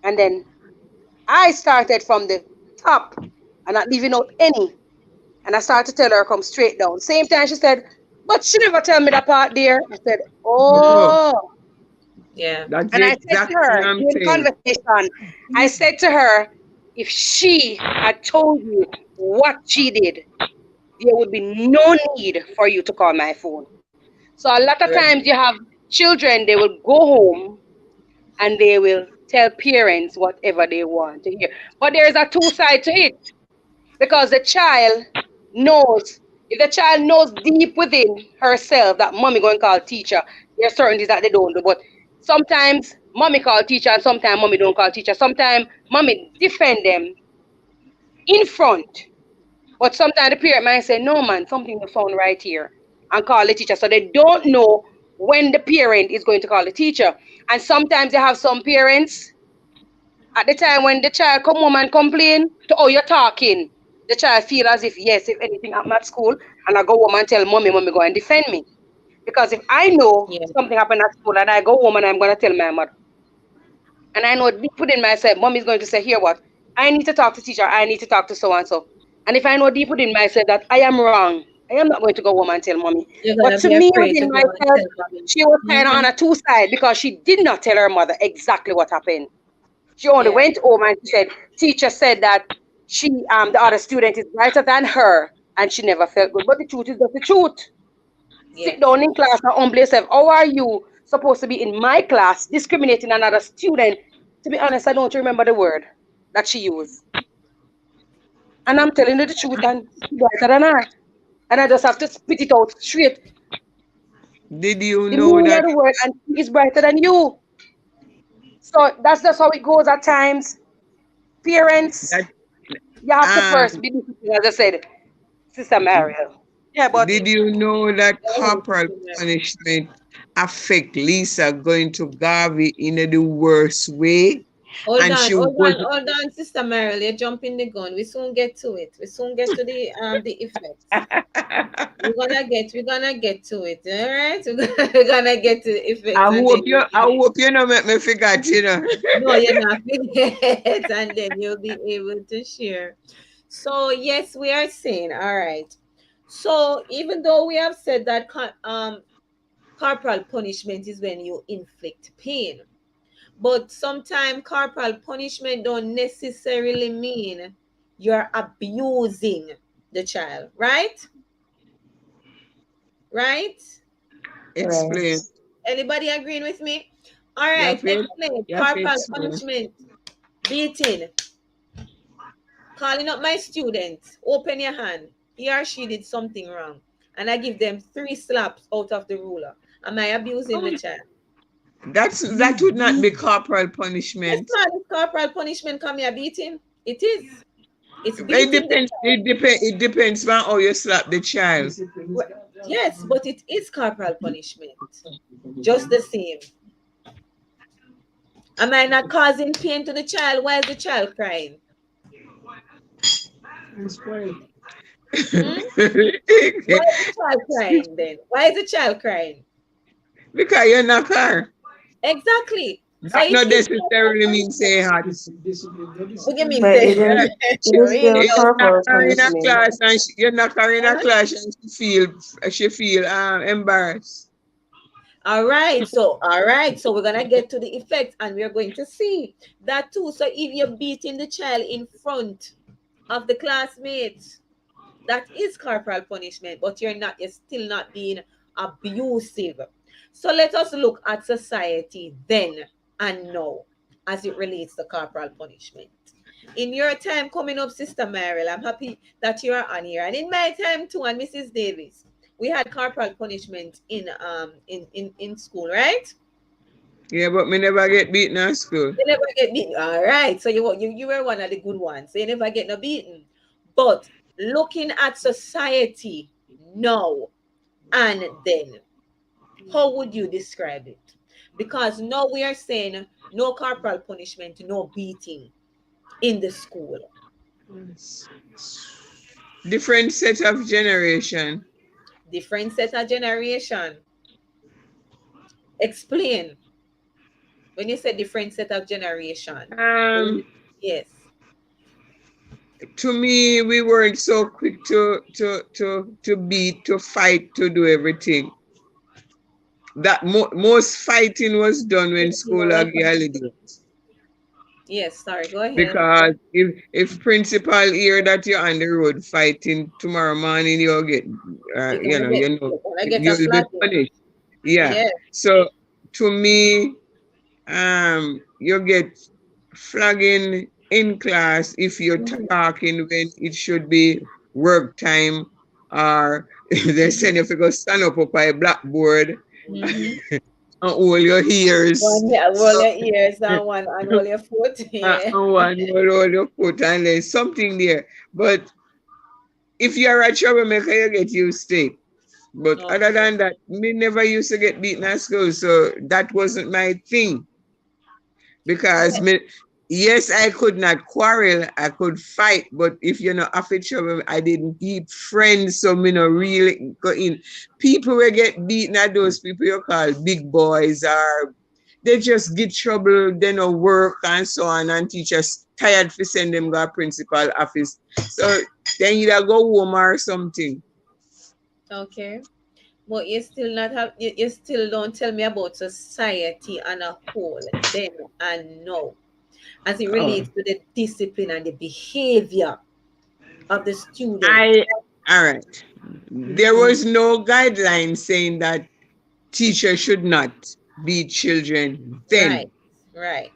Speaker 4: and then I started from the top and not leaving out any. And I started to tell her come straight down. Same time she said, "But she never tell me that part there." I said,
Speaker 3: no,
Speaker 4: "Oh."
Speaker 1: Yeah.
Speaker 3: that's
Speaker 4: And I said to
Speaker 3: exactly what
Speaker 4: her
Speaker 3: I'm
Speaker 4: during the
Speaker 3: saying.
Speaker 4: conversation, I said to her, if she had told you what she did, there would be no need for you to call my phone. So a lot of
Speaker 1: Right.
Speaker 4: times you have children, they will go home and they will tell parents whatever they want to hear. But there is a two side to it because the child knows. If the child knows deep within herself that mommy going to call teacher, there are certain things that they don't do. But sometimes mommy call teacher and sometimes mommy don't call teacher. Sometimes mommy defend them in front. But sometimes the parent might say, "No man, something you found right here," and call the teacher. So they don't know when the parent is going to call the teacher. And sometimes you have some parents at the time when the child come home and complain to how you're talking, the child feel as if, yes, if anything happen at school, and I go home and tell mommy, mommy go and defend me. Because if I know
Speaker 1: Yeah.
Speaker 4: something happened at school and I go home and I'm going to tell my mother, and I know deep within myself, mommy is going to say, "Here what? I need to talk to teacher, I need to talk to so and so." And if I know deep within myself that I am wrong, I am not going to go home and tell mommy.
Speaker 1: You're
Speaker 4: But
Speaker 1: gonna
Speaker 4: to
Speaker 1: be
Speaker 4: me
Speaker 1: afraid
Speaker 4: within
Speaker 1: to go and
Speaker 4: myself,
Speaker 1: tell mommy.
Speaker 4: she was kind of on
Speaker 1: Mm-hmm.
Speaker 4: a two side because she did not tell her mother exactly what happened. She only
Speaker 1: Yeah.
Speaker 4: went home and she said, teacher said that the other student is brighter than her and she never felt good. But the truth is just the truth. Sit
Speaker 1: Yes.
Speaker 4: down in class and humble yourself. How are you supposed to be in my class discriminating another student? To be honest, I don't remember the word that she used. And I'm telling you the truth and she's brighter than her. And I just have to spit it out straight.
Speaker 3: Did you
Speaker 4: The
Speaker 3: know
Speaker 4: meaning of
Speaker 3: that
Speaker 4: the word and she is brighter than you. So that's just how it goes at times. Parents,
Speaker 3: that
Speaker 4: you have to
Speaker 3: um
Speaker 4: first be disciplined, as I said. Sister Mariel. Yeah, but
Speaker 3: did you know that
Speaker 1: Oh,
Speaker 3: corporal
Speaker 1: yeah.
Speaker 3: punishment affect Lisa going to Garvey in the worst way?
Speaker 1: Hold
Speaker 3: and
Speaker 1: on,
Speaker 3: she
Speaker 1: hold
Speaker 3: was
Speaker 1: on, hold on, Sister Meryl. You're jumping the gun. We soon get to it. We soon get to the effects. We're gonna get to it. All right, we're gonna get to the effects, and then you'll
Speaker 3: I
Speaker 1: be
Speaker 3: hope you don't make me forget, you know.
Speaker 1: no, you're not forget, and then you'll be able to share. So yes, we are saying all right. So even though we have said that corporal punishment is when you inflict pain, but sometimes corporal punishment don't necessarily mean you're abusing the child, right? Right?
Speaker 6: Right.
Speaker 3: Explain.
Speaker 1: Anybody agreeing with me? All
Speaker 3: You
Speaker 1: right,
Speaker 3: have to,
Speaker 1: explain.
Speaker 3: you have to
Speaker 1: Corporal
Speaker 3: explain.
Speaker 1: punishment, beating, calling up my student, open your hand. He or she did something wrong, and I give them 3 slaps out of the ruler. Am I abusing the child?
Speaker 3: That would not be corporal
Speaker 1: Yes,
Speaker 3: punishment.
Speaker 1: ma'am. It's corporal punishment. Come here, beating. It is. It's
Speaker 3: It
Speaker 1: beating the
Speaker 3: depends.
Speaker 1: child.
Speaker 3: It depends on how you slap the child.
Speaker 1: Yes, but it is corporal punishment. Just the same. Am I not causing pain to the child? Why is the child crying? Hmm? Why is the child crying then? Why is the child crying?
Speaker 3: Because you're not car.
Speaker 1: Exactly. So
Speaker 3: That
Speaker 1: it
Speaker 3: not
Speaker 1: is corporal
Speaker 3: necessarily mean
Speaker 1: punishment.
Speaker 3: say hot.
Speaker 1: What do you mean,
Speaker 6: But
Speaker 1: say?
Speaker 6: it
Speaker 3: Yeah,
Speaker 6: is it
Speaker 1: You
Speaker 6: is
Speaker 1: really
Speaker 6: still
Speaker 3: you
Speaker 1: don't.
Speaker 3: knock
Speaker 6: corporal
Speaker 3: her in a
Speaker 6: punishment.
Speaker 3: class and you knock her in a
Speaker 1: Huh?
Speaker 3: class and she feel embarrassed.
Speaker 1: All right. So we're gonna get to the effects and we're going to see that too. So if you're beating the child in front of the classmates, that is corporal punishment, but you're still not being abusive. So let us look at society then and now as it relates to corporal punishment. In your time coming up, Sister Meryl, I'm happy that you are on here. And in my time too, and Mrs. Davis, we had corporal punishment in school, right?
Speaker 3: Yeah, but me never get beaten at school.
Speaker 1: You never get beaten. All right. So you were one of the good ones. So you never get no beaten. But looking at society now and then, how would you describe it? Because now we are saying no corporal punishment, no beating in the school.
Speaker 3: Different set of generation.
Speaker 1: Different set of generation. Explain when you say different set of generation.
Speaker 3: Um,
Speaker 1: Yes.
Speaker 3: to me, we weren't so quick to beat, to fight, to do everything. That most fighting was done when school had holidays.
Speaker 1: Yes, sorry, go ahead.
Speaker 3: Because if principal hear that you're on the road fighting tomorrow morning, you'll get
Speaker 1: You're gonna get a
Speaker 3: you'll be
Speaker 1: flogging.
Speaker 3: punished. Yeah.
Speaker 1: Yes.
Speaker 3: So to me, you get flagging in class if you're talking when it should be work time, or they send you to go stand up by a blackboard
Speaker 1: Mm-hmm.
Speaker 3: and hold your ears.
Speaker 1: One yeah, roll
Speaker 3: So
Speaker 1: your ears and one and roll your foot. Yeah.
Speaker 3: and one will hold your foot and there's something there. But if you're a troublemaker, you get used to it. But other
Speaker 1: Okay.
Speaker 3: than that, me never used to get beaten at school, so that wasn't my thing. Because
Speaker 1: Yeah.
Speaker 3: me, yes, I could not quarrel, I could fight, but if you know after trouble, I didn't keep friends, so me no really go in. People will get beaten at those people you call big boys, or they just get trouble, they no work and so on, and teachers tired for send them go principal office. So then you either go home or something.
Speaker 1: Okay. But you still don't tell me about society and a whole then and now as it
Speaker 3: Oh.
Speaker 1: relates to the discipline and the behavior of the student.
Speaker 3: I all right. There was no guideline saying that teacher should not beat children.
Speaker 1: Right.
Speaker 3: Then
Speaker 1: Right.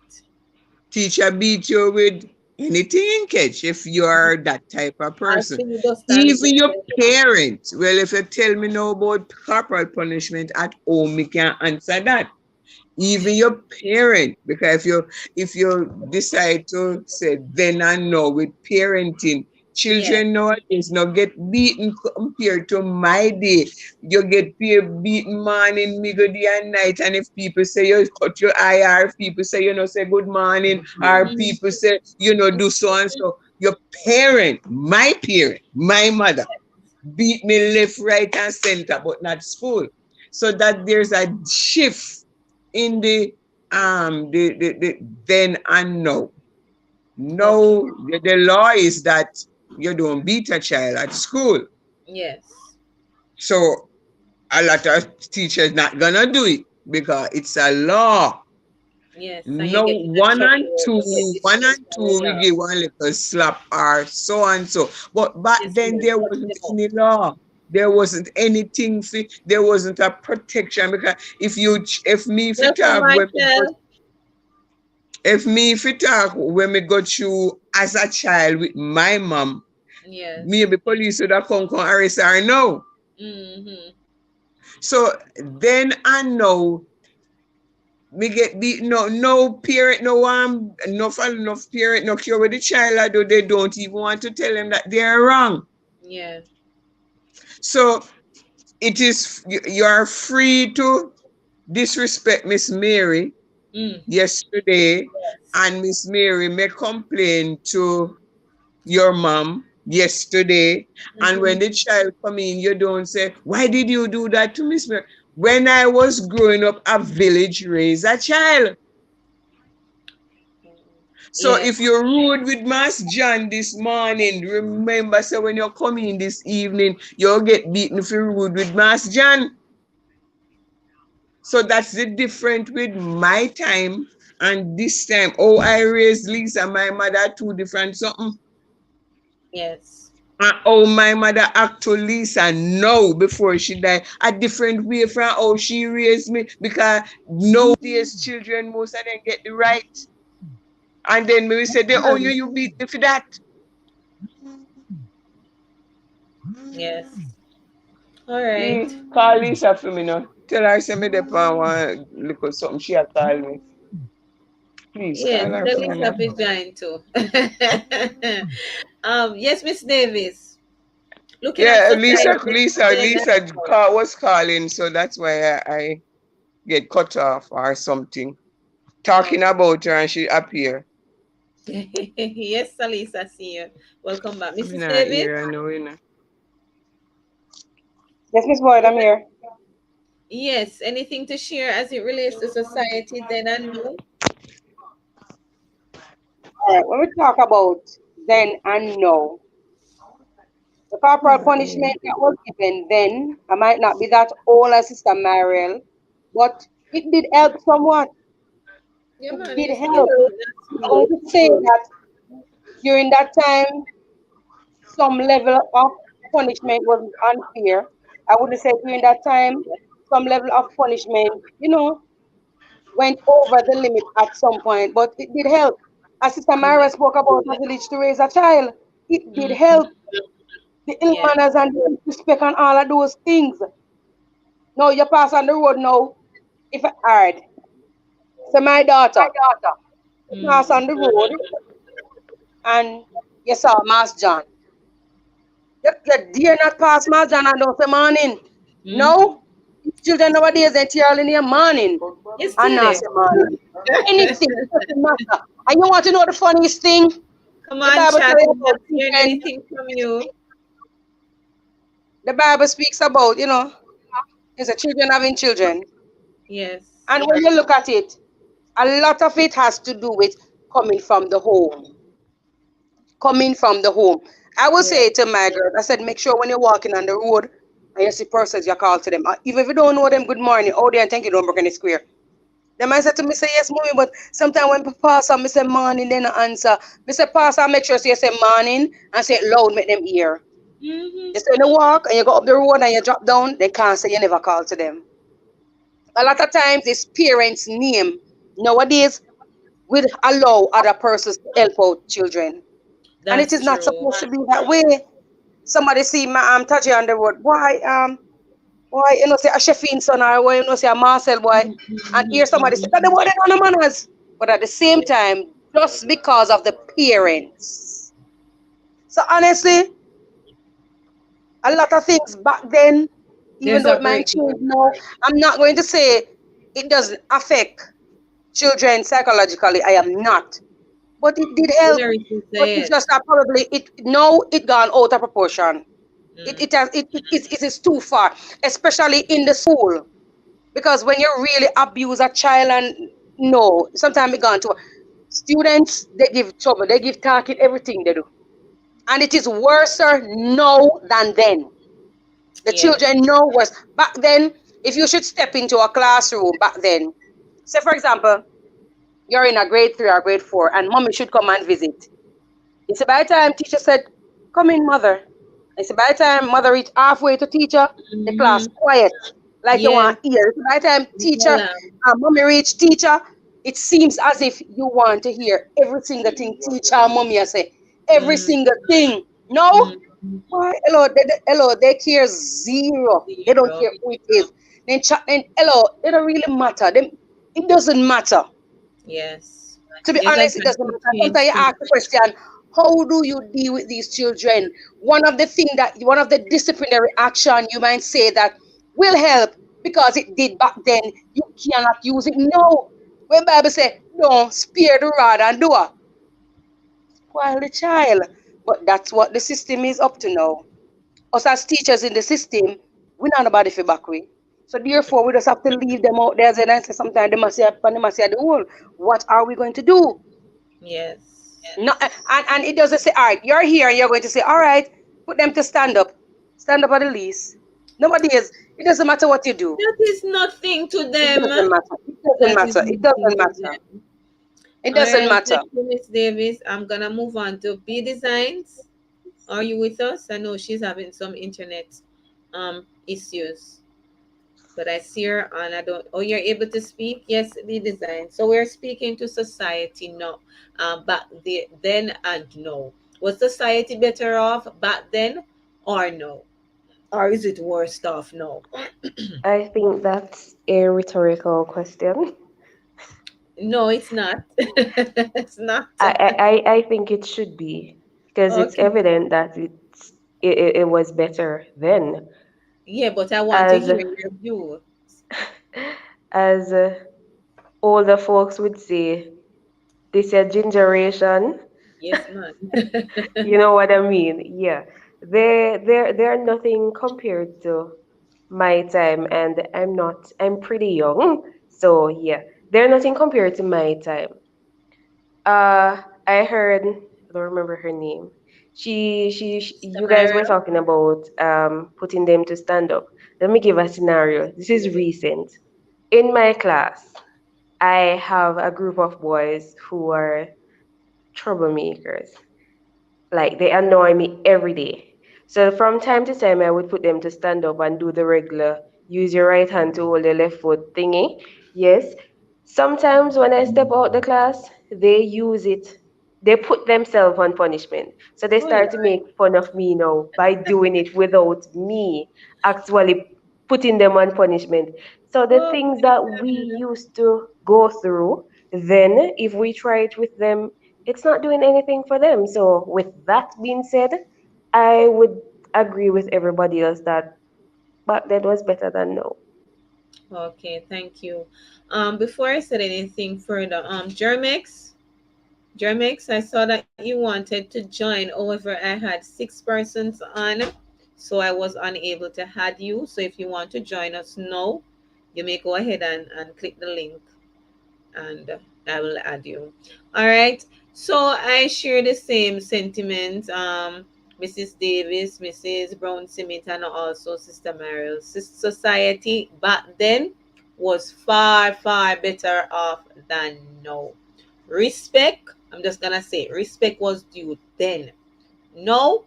Speaker 3: teacher beat you with anything in catch if you are that type of
Speaker 1: I'll
Speaker 3: person.
Speaker 1: see you dust and
Speaker 3: Even
Speaker 1: lick
Speaker 3: your
Speaker 1: your
Speaker 3: parents, well, if you tell me no about corporal punishment at home, me can answer that. Even your parent, because if you decide to say then and now with parenting,
Speaker 1: Yes.
Speaker 3: Children nowadays now get beaten compared to my day. You get beaten morning, middle day, and night. And if people say you cut your eye, or if people say say good morning, or
Speaker 1: Mhm.
Speaker 3: people say do so and so. Your my parent, my mother, beat me left, right, and center, but not school. So that there's a shift in the then and now.
Speaker 1: Okay.
Speaker 3: No, the law is that you don't beat a child at school.
Speaker 1: Yes.
Speaker 3: So a lot of teachers not gonna do it because it's a law.
Speaker 1: Yes. And you
Speaker 3: No,
Speaker 1: get in trouble, you get
Speaker 3: one and
Speaker 1: disciplinary
Speaker 3: two, we
Speaker 1: law.
Speaker 3: give one little slap or so and so. But back
Speaker 1: Yes,
Speaker 3: then
Speaker 1: you
Speaker 3: there
Speaker 1: cut
Speaker 3: wasn't
Speaker 1: them up.
Speaker 3: any law. There wasn't anything. There wasn't a protection because if me if it
Speaker 1: Welcome,
Speaker 3: talk
Speaker 1: Michael.
Speaker 3: if it talk when me go through as a child with my mom,
Speaker 1: Yes.
Speaker 3: maybe police would have come arrest her now.
Speaker 1: Mm-hmm.
Speaker 3: So then I know me get beat. No parent, no one, no parent, no care what the child I do. They don't even want to tell them that they're wrong.
Speaker 1: Yeah.
Speaker 3: So it is you are free to disrespect Miss Mary
Speaker 1: Mm.
Speaker 3: yesterday,
Speaker 1: Yes.
Speaker 3: and Miss Mary may complain to your mom yesterday. And when
Speaker 1: Mm-hmm.
Speaker 3: the child come in, you don't say, "Why did you do that to Miss Mary?" When I was growing up, a village raised a child. So
Speaker 1: Yes.
Speaker 3: if you're rude with Mass John this morning, remember, so when you're coming this evening, you'll get beaten if you're rude with Mass John. So that's the difference with my time and this time. Oh, I raised Lisa, my mother, two different something.
Speaker 1: Yes.
Speaker 3: Oh, my mother act to Lisa no before she died. A different way from how she raised me because nowadays children, most of them get the right. And then we say, they own you, you beat me for that.
Speaker 1: Yes. All right.
Speaker 3: Call Lisa for me now. Tell her send me the pan one look at something she had called me. Please
Speaker 1: Yes.
Speaker 3: call her
Speaker 1: Tell
Speaker 3: for me
Speaker 1: Lisa
Speaker 3: now.
Speaker 1: to join too. Yes, Miss Davis. Looking at
Speaker 3: Yeah,
Speaker 1: society then and
Speaker 3: Lisa
Speaker 1: now.
Speaker 3: was calling, so that's why I get cut off or something. Talking
Speaker 1: Okay.
Speaker 3: about her and she appear.
Speaker 1: Yes, Lisa, see you. Welcome back.
Speaker 3: I mean,
Speaker 1: Mrs.
Speaker 3: I
Speaker 1: Davis?
Speaker 3: hear, I know,
Speaker 4: Yes, Miss Boyd, I'm here.
Speaker 1: Yes. Anything to share as it relates to society then and now?
Speaker 4: All right, when we talk about then and now, the corporal punishment that was given then, I might not be that old as Sister Mariel, but it did help somewhat.
Speaker 1: Yeah,
Speaker 4: It
Speaker 1: man,
Speaker 4: did
Speaker 1: it's
Speaker 4: help.
Speaker 1: that's
Speaker 4: I
Speaker 1: true.
Speaker 4: want to say that during that time, some level of punishment was unfair. I would say during that time, some level of punishment, went over the limit at some point, but it did help. As Sister Myra
Speaker 1: Yeah.
Speaker 4: spoke about a village to raise a child, it did
Speaker 1: Mm,
Speaker 4: help. The ill
Speaker 1: yeah.
Speaker 4: manners and the disrespect and all of those things. Now you pass on the road now, if it hard. So my daughter, you pass
Speaker 1: Mm,
Speaker 4: on the road and you saw Mass John. You dare not pass Mass John and don't say morning.
Speaker 1: mm.
Speaker 4: No, children nowadays they tell in the morning
Speaker 1: It's
Speaker 4: and
Speaker 1: still
Speaker 4: not
Speaker 1: there.
Speaker 4: say morning. Anything, doesn't matter. And you want to know the funniest thing?
Speaker 1: Come
Speaker 4: The
Speaker 1: on,
Speaker 4: Bible
Speaker 1: chat.
Speaker 4: tells
Speaker 1: I'm not
Speaker 4: about
Speaker 1: hearing
Speaker 4: children.
Speaker 1: anything from you.
Speaker 4: The Bible speaks about, is the children having children.
Speaker 1: Yes.
Speaker 4: And when you look at it, a lot of it has to do with coming from the home. Coming from the home. I will
Speaker 1: Yes.
Speaker 4: say to my girl, I said, make sure when you're walking on the road and you see persons, you call to them. Even if you don't know them, good morning. Oh, they and thank you, don't break any square. They might say to me, say, yes, mommy, but sometimes when pastor, me say morning, they don't answer. Me say, pastor, make sure you say morning and say it loud, make them hear.
Speaker 1: Mm-hmm.
Speaker 4: You say you walk and you go up the road and you drop down, they can't say you never call to them. A lot of times it's parents' name. Nowadays, we allow other persons to help out children. And it is
Speaker 1: That's
Speaker 4: not
Speaker 1: true.
Speaker 4: supposed to be that way. Somebody see my Taji on the road. Why say a Sheffin son or why say a Marcel boy and hear somebody say that the boy they don't know manners. But at the same time, just because of the parents, So honestly, a lot of things back then, even
Speaker 1: There's
Speaker 4: though
Speaker 1: a
Speaker 4: it might
Speaker 1: breakdown.
Speaker 4: change now, I'm not going to say it doesn't affect children psychologically. I am not. But it did help.
Speaker 1: Generation
Speaker 4: But
Speaker 1: say
Speaker 4: it's
Speaker 1: it.
Speaker 4: just that probably it now it gone out of proportion. It
Speaker 1: Mm.
Speaker 4: has it is too far, especially in the school. Because when you really abuse a child and no, sometimes it gone to students, they give trouble, they give target everything they do. And it is worse now than then. The
Speaker 1: Yes.
Speaker 4: children know worse. Back then, if you should step into a classroom back then, say for example, you're in a grade 3 or grade 4 and mommy should come and visit. It's about time teacher said, come in, mother. It's about time mother reached halfway to teacher, the class
Speaker 1: Mm-hmm.
Speaker 4: quiet, like you
Speaker 1: Yes.
Speaker 4: want to hear. It's about time teacher,
Speaker 1: Well,
Speaker 4: mommy reached teacher. It seems as if you want to hear every single thing teacher and mommy say. Every
Speaker 1: mm,
Speaker 4: single thing. No?
Speaker 1: mm,
Speaker 4: Why? Hello, hello, they care zero. They don't
Speaker 1: zero.
Speaker 4: care who it is. Then hello, it don't really matter. It doesn't matter.
Speaker 1: Yes.
Speaker 4: To be
Speaker 1: There's a
Speaker 4: honest, it doesn't
Speaker 1: drastic
Speaker 4: matter.
Speaker 1: change
Speaker 4: Sometimes you
Speaker 1: too.
Speaker 4: ask the question, how do you deal with these children? One of the disciplinary action you might say that will help because it did back then, you cannot use it. No. When Bible say, don't spare the rod and do it, spoil the child. But that's what the system is up to now. Us as teachers in the system, we not nobody for back way. So therefore, we just have to leave them out there and say sometimes they must say the whole. What are we going to do?
Speaker 1: Yes.
Speaker 4: No, and it doesn't say, all right, you're here and you're going to say, all right, put them to stand up. Stand up at the least. Nobody is, it doesn't matter what you do.
Speaker 1: That is nothing to
Speaker 4: It
Speaker 1: them.
Speaker 4: doesn't matter. It doesn't
Speaker 1: That is
Speaker 4: matter. It
Speaker 1: nothing
Speaker 4: doesn't
Speaker 1: to
Speaker 4: matter.
Speaker 1: them.
Speaker 4: It
Speaker 1: All
Speaker 4: doesn't
Speaker 1: right.
Speaker 4: matter.
Speaker 1: Thank you, Miss Davis. I'm gonna move on to B Designs. Are you with us? I know she's having some internet issues. But I see her and I don't. Oh, you're able to speak? Yes, the design. So we're speaking to society now. Back then and now. Was society better off back then or no? Or is it worse off now?
Speaker 6: I think that's a rhetorical question.
Speaker 1: No, it's not. It's not.
Speaker 6: I think it should be because it's
Speaker 1: Okay.
Speaker 6: evident that it was better then.
Speaker 1: Yeah, but I want to
Speaker 6: As
Speaker 1: hear your view.
Speaker 6: as older folks would say, this a generation.
Speaker 1: Yes, man.
Speaker 6: You know what I mean? Yeah. They're nothing compared to my time, and I'm pretty young. So yeah. They're nothing compared to my time. I heard, I don't remember her name. You guys
Speaker 1: Samara?
Speaker 6: were talking about putting them to stand up. Let me give a scenario. This is recent. In my class, I have a group of boys who are troublemakers. Like they annoy me every day. So from time to time, I would put them to stand up and do the regular use your right hand to hold the left foot thingy. Yes. Sometimes when I step out the class, they use it. They put themselves on punishment. So they
Speaker 1: Oh,
Speaker 6: start to make fun of me now by doing it without me actually putting them on punishment. So the
Speaker 1: oh,
Speaker 6: things that we used to go through, then if we try it with them, it's not doing anything for them. So, with that being said, I would agree with everybody else that back then was better than now.
Speaker 1: okay, thank you. Before I said anything further, Germix, I saw that you wanted to join. However, I had 6 persons on, so I was unable to add you. So if you want to join us now, you may go ahead and click the link and I will add you. All right. So I share the same sentiments. Mrs. Davis, Mrs. Brown Simit, and also Sister Mariel. Society back then was far, far better off than now. Respect, I'm just gonna say, respect was due then. Now,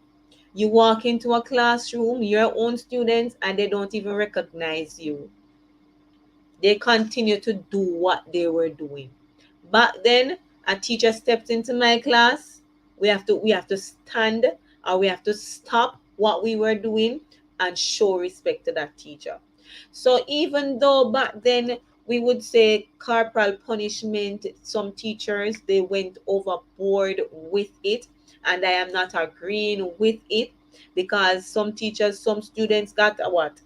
Speaker 1: you walk into a classroom, your own students, and they don't even recognize you. They continue to do what they were doing. Back then, a teacher stepped into my class. We have to stand or we have to stop what we were doing and show respect to that teacher. So even though back then we would say corporal punishment, some teachers they went overboard with it. and I am not agreeing with it, because some teachers, some students got a what?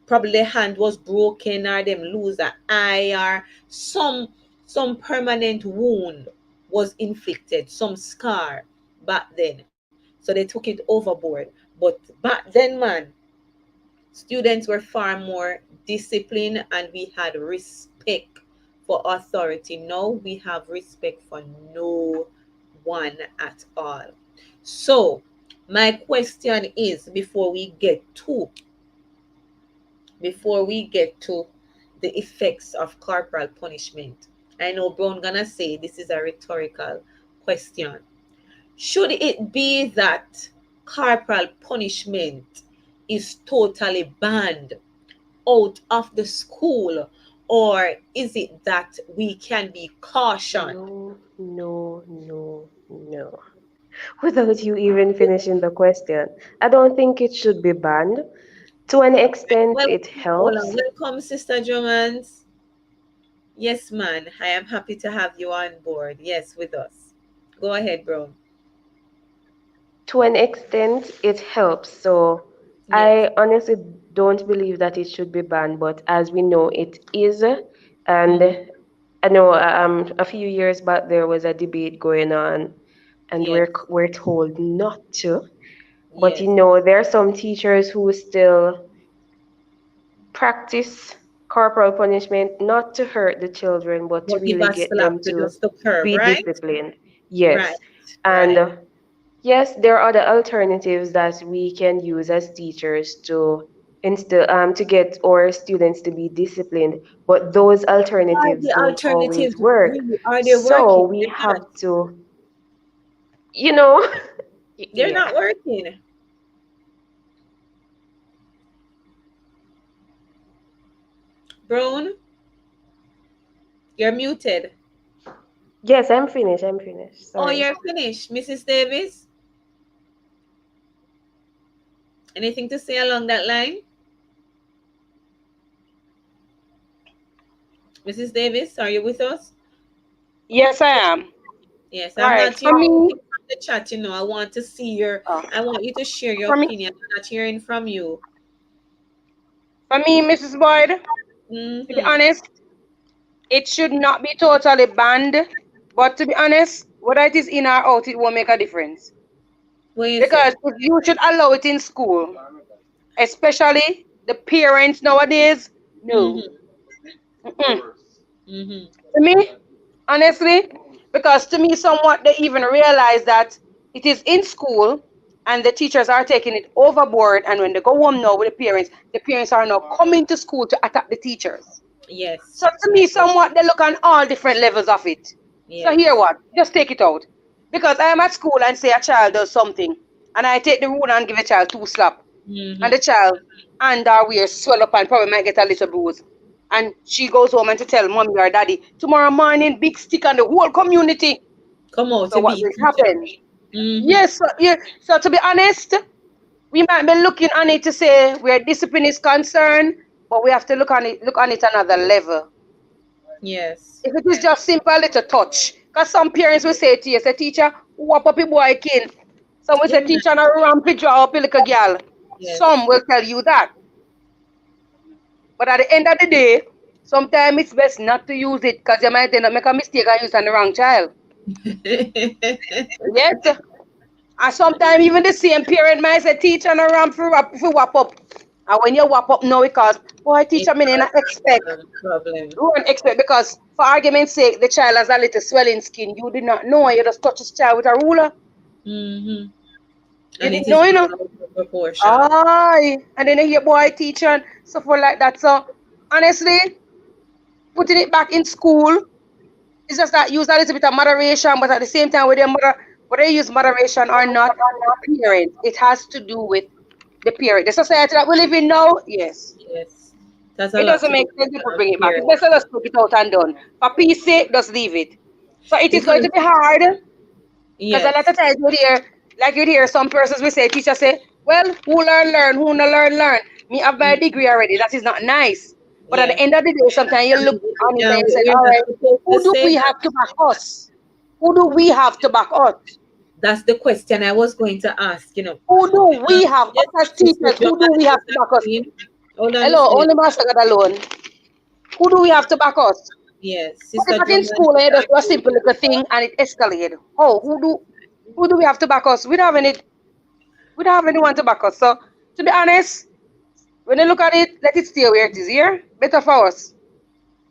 Speaker 1: Probably their hand was broken, or them lose an eye, or some permanent wound was inflicted, some scar back then. So they took it overboard. But back then, man, students were far more disciplined and we had respect for authority. Now we have respect for no one at all. So, my question is, before we get to the effects of corporal punishment. I know Brown gonna say this is a rhetorical question. Should it be that corporal punishment is totally banned out of the school, or is it that we can be cautioned?
Speaker 6: No, no, no, no. Without you even finishing the question, I don't think it should be banned. To an extent,
Speaker 1: Well,
Speaker 6: it
Speaker 1: hold on.
Speaker 6: helps.
Speaker 1: Welcome, Sister Jomans. Yes, man. I am happy to have you on board. Yes, with us. Go ahead, bro.
Speaker 6: To an extent, it helps. So
Speaker 1: Yes.
Speaker 6: I honestly don't believe that it should be banned, but as we know, it is. And
Speaker 1: Mm,
Speaker 6: I know a few years back there was a debate going on, and
Speaker 1: yes.
Speaker 6: we're told not to. But
Speaker 1: Yes.
Speaker 6: there are some teachers who still practice corporal punishment, not to hurt the children, but to
Speaker 1: But give
Speaker 6: really
Speaker 1: a
Speaker 6: get them
Speaker 1: slap to
Speaker 6: to
Speaker 1: just the curb,
Speaker 6: be
Speaker 1: right?
Speaker 6: disciplined.
Speaker 1: Right.
Speaker 6: Yes. And
Speaker 1: Right.
Speaker 6: yes, there are other alternatives that we can use as teachers to instill to get our students to be disciplined, but those
Speaker 1: Are
Speaker 6: alternatives
Speaker 1: the
Speaker 6: don't
Speaker 1: alternatives
Speaker 6: always work.
Speaker 1: really, are they
Speaker 6: So
Speaker 1: working?
Speaker 6: we
Speaker 1: They're
Speaker 6: have
Speaker 1: not.
Speaker 6: to, you know,
Speaker 1: They're
Speaker 6: yeah.
Speaker 1: not working. Brown, you're muted.
Speaker 6: Yes, I'm finished. I'm finished.
Speaker 1: Oh,
Speaker 6: Sorry.
Speaker 1: you're finished. Mrs. Davis, anything to say along that line? Mrs. Davis, are you with us?
Speaker 4: Yes, I am.
Speaker 1: Yes, I'm
Speaker 4: Right.
Speaker 1: not
Speaker 4: For
Speaker 1: hearing
Speaker 4: me,
Speaker 1: anything from the chat, I want to see your,
Speaker 4: uh,
Speaker 1: I want you to share your
Speaker 4: for me,
Speaker 1: opinion. I'm not hearing from you.
Speaker 4: Mrs. Boyd, to be
Speaker 1: Mm-hmm.
Speaker 4: honest, it should not be totally banned. But to be honest, whether it is in or out, it won't make a difference.
Speaker 1: What you say?
Speaker 4: Because if you should allow it in school, especially the parents nowadays, no.
Speaker 1: Mm-hmm.
Speaker 4: Mm-mm.
Speaker 1: Mm-hmm.
Speaker 4: To me, honestly, because to me, somewhat they even realize that it is in school and the teachers are taking it overboard. And when they go home now with the parents are now coming to school to attack the teachers.
Speaker 1: Yes.
Speaker 4: So to me, somewhat they look on all different levels of it. So here
Speaker 1: Yes.
Speaker 4: what? Just take it out. Because I am at school and say a child does something, and I take the ruler and give a child two slap, and
Speaker 1: Mm-hmm.
Speaker 4: the child and our ear swell up and probably might get a little bruise. And she goes home and to tell mommy or daddy, tomorrow morning, big stick on the whole community.
Speaker 1: Come out
Speaker 4: So
Speaker 1: to
Speaker 4: what
Speaker 1: be
Speaker 4: will
Speaker 1: teacher.
Speaker 4: happen?
Speaker 1: Mm-hmm.
Speaker 4: Yes, so, yeah. So to be honest, we might be looking on it to say where discipline is concerned, but we have to look on it another level.
Speaker 1: Yes.
Speaker 4: If it is just simple little touch, because some parents will say to you, say, teacher, whop up your boy kin. Some will
Speaker 1: Yeah,
Speaker 4: say,
Speaker 1: man.
Speaker 4: teacher, no rampage draw up your little girl. Some
Speaker 1: Yes.
Speaker 4: will tell you that. But at the end of the day, sometimes it's best not to use it because you might end up make a mistake and use it on the wrong child. Yes. And sometimes even the same parent might say, teacher, no ramp for whop up. And when you whop up now, because, boy,
Speaker 1: It
Speaker 4: teacher, me not expect.
Speaker 1: causes problem.
Speaker 4: You won't expect because, for argument's sake, the child has a little swelling skin. You did not know. You just touch this child with a ruler.
Speaker 1: Mm-hmm.
Speaker 4: You
Speaker 1: And it
Speaker 4: didn't
Speaker 1: is
Speaker 4: know, you
Speaker 1: really
Speaker 4: know.
Speaker 1: out of proportion.
Speaker 4: Aye. And then you hear boy teacher and stuff like that. So, honestly, putting it back in school, it's just that use a little bit of moderation, but at the same time, whether you use moderation or not, the parent, it has to do with the parent. The society that we live in now, yes.
Speaker 1: Yes. That's a
Speaker 4: It
Speaker 1: lot
Speaker 4: doesn't
Speaker 1: to do
Speaker 4: make
Speaker 1: with
Speaker 4: sense to bring it back. It's
Speaker 1: appearance.
Speaker 4: better just put it out and done. For peace sake, just leave it. So it is going
Speaker 1: Because
Speaker 4: to be hard because a lot
Speaker 1: yes.
Speaker 4: of times you hear some persons will say, teacher say, well, who learn, who no learn. Me have my
Speaker 1: Mm,
Speaker 4: degree already. That is not nice. But at the
Speaker 1: yes.
Speaker 4: end of the day, sometimes you look on it and you say,
Speaker 1: We're
Speaker 4: all
Speaker 1: not
Speaker 4: right,
Speaker 1: supposed to
Speaker 4: who do
Speaker 1: say
Speaker 4: we
Speaker 1: that.
Speaker 4: have to back us? Who do we have to back us?
Speaker 1: That's the question I was going to ask, you know.
Speaker 4: Who do we have,
Speaker 1: Yes,
Speaker 4: us as
Speaker 1: Sister
Speaker 4: teachers, who do we have to back us?
Speaker 1: Josephine. Hold on,
Speaker 4: Hello,
Speaker 1: Miss Davis.
Speaker 4: only Master God alone. Who do we have to back us?
Speaker 1: Yes,
Speaker 4: What
Speaker 1: Sister
Speaker 4: if in
Speaker 1: Joanne
Speaker 4: school
Speaker 1: is
Speaker 4: I just do a
Speaker 1: asking
Speaker 4: simple little thing and it escalated? Oh, who do we have to back us? We don't have anyone to back us. So to be honest, when you look at it, let it stay where it is here. Better for us.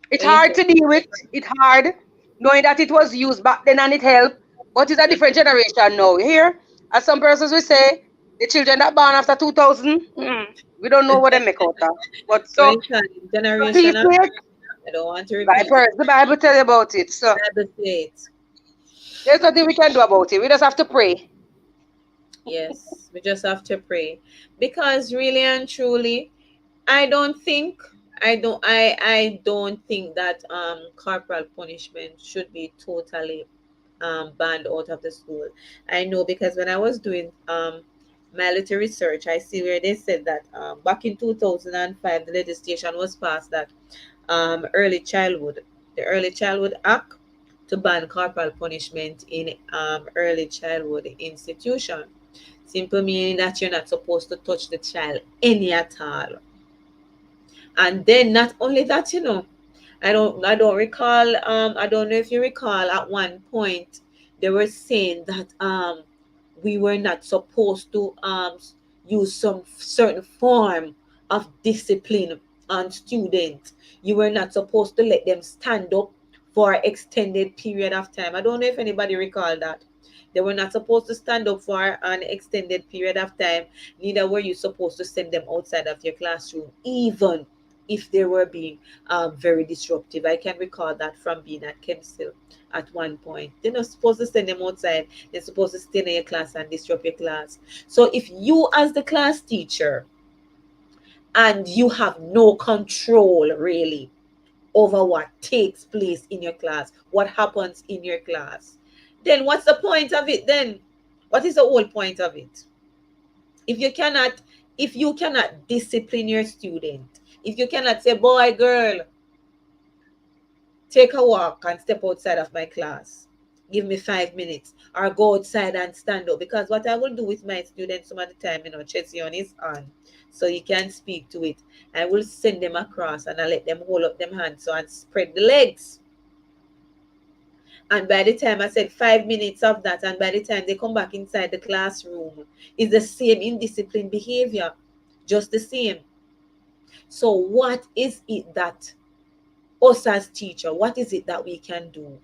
Speaker 4: It's
Speaker 1: what you
Speaker 4: hard
Speaker 1: say.
Speaker 4: to deal with. It's hard knowing that it was used back then and it helped. But it's a different generation now. Here, as some persons will say, the children that born after 2000, we don't know what they make out of. But
Speaker 1: What
Speaker 4: so
Speaker 1: you call it?
Speaker 4: peace
Speaker 1: Generational.
Speaker 4: it.
Speaker 1: I don't want to repeat it.
Speaker 4: The Bible tell you about it. So
Speaker 1: Bible says.
Speaker 4: there's nothing we can do about it. We just have to pray.
Speaker 1: Yes, we just have to pray. Because really and truly, I don't think I don't think that corporal punishment should be totally banned out of the school. I know because when I was doing my little research, I see where they said that back in 2005 the legislation was passed that the Early Childhood Act to ban corporal punishment in early childhood institution. Simple meaning that you're not supposed to touch the child any at all. And then not only that, I don't recall, I don't know if you recall at one point they were saying that we were not supposed to use some certain form of discipline on students. You were not supposed to let them stand up for extended period of time. I don't know if anybody recall that. They were not supposed to stand up for an extended period of time. Neither were you supposed to send them outside of your classroom, even if they were being very disruptive. I can recall that from being at Kempsville at one point. They're not supposed to send them outside. They're supposed to stay in your class and disrupt your class. So if you, as the class teacher, and you have no control really over what takes place in your class, what happens in your class, then what's the point of it then? What is the whole point of it? If you cannot, if you cannot discipline your student, if you cannot say, boy, girl, take a walk and step outside of my class, give me 5 minutes, or go outside and stand up. Because what I will do with my students some of the time, Chesy on his hand, so you can speak to it. I will send them across and I let them hold up them hands so and spread the legs. And by the time I said 5 minutes of that, and by the time they come back inside the classroom, it's the same indisciplined behavior, just the same. So what is it that us as teacher, what is it that we can do?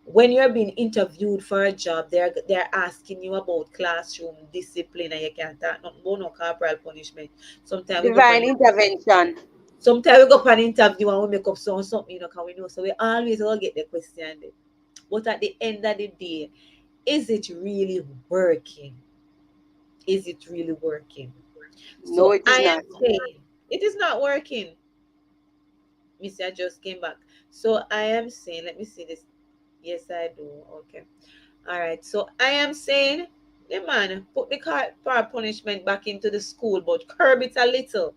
Speaker 1: When you're being interviewed for a job, they're asking you about classroom discipline, and you can't talk nothing about no corporal punishment. Sometimes we go up
Speaker 4: Divine
Speaker 1: and
Speaker 4: intervention.
Speaker 1: sometimes we go up an interview and we make up something, can we know? So we always will get the question there. But at the end of the day, is it really working? Is it really working?
Speaker 4: No,
Speaker 1: So
Speaker 4: it is
Speaker 1: I
Speaker 4: not.
Speaker 1: am saying it is not working. Missy, I just came back. So I am saying, let me see this. Yes, I do. Okay. All right. So I am saying, yeah, man, put the car punishment back into the school, but curb it a little.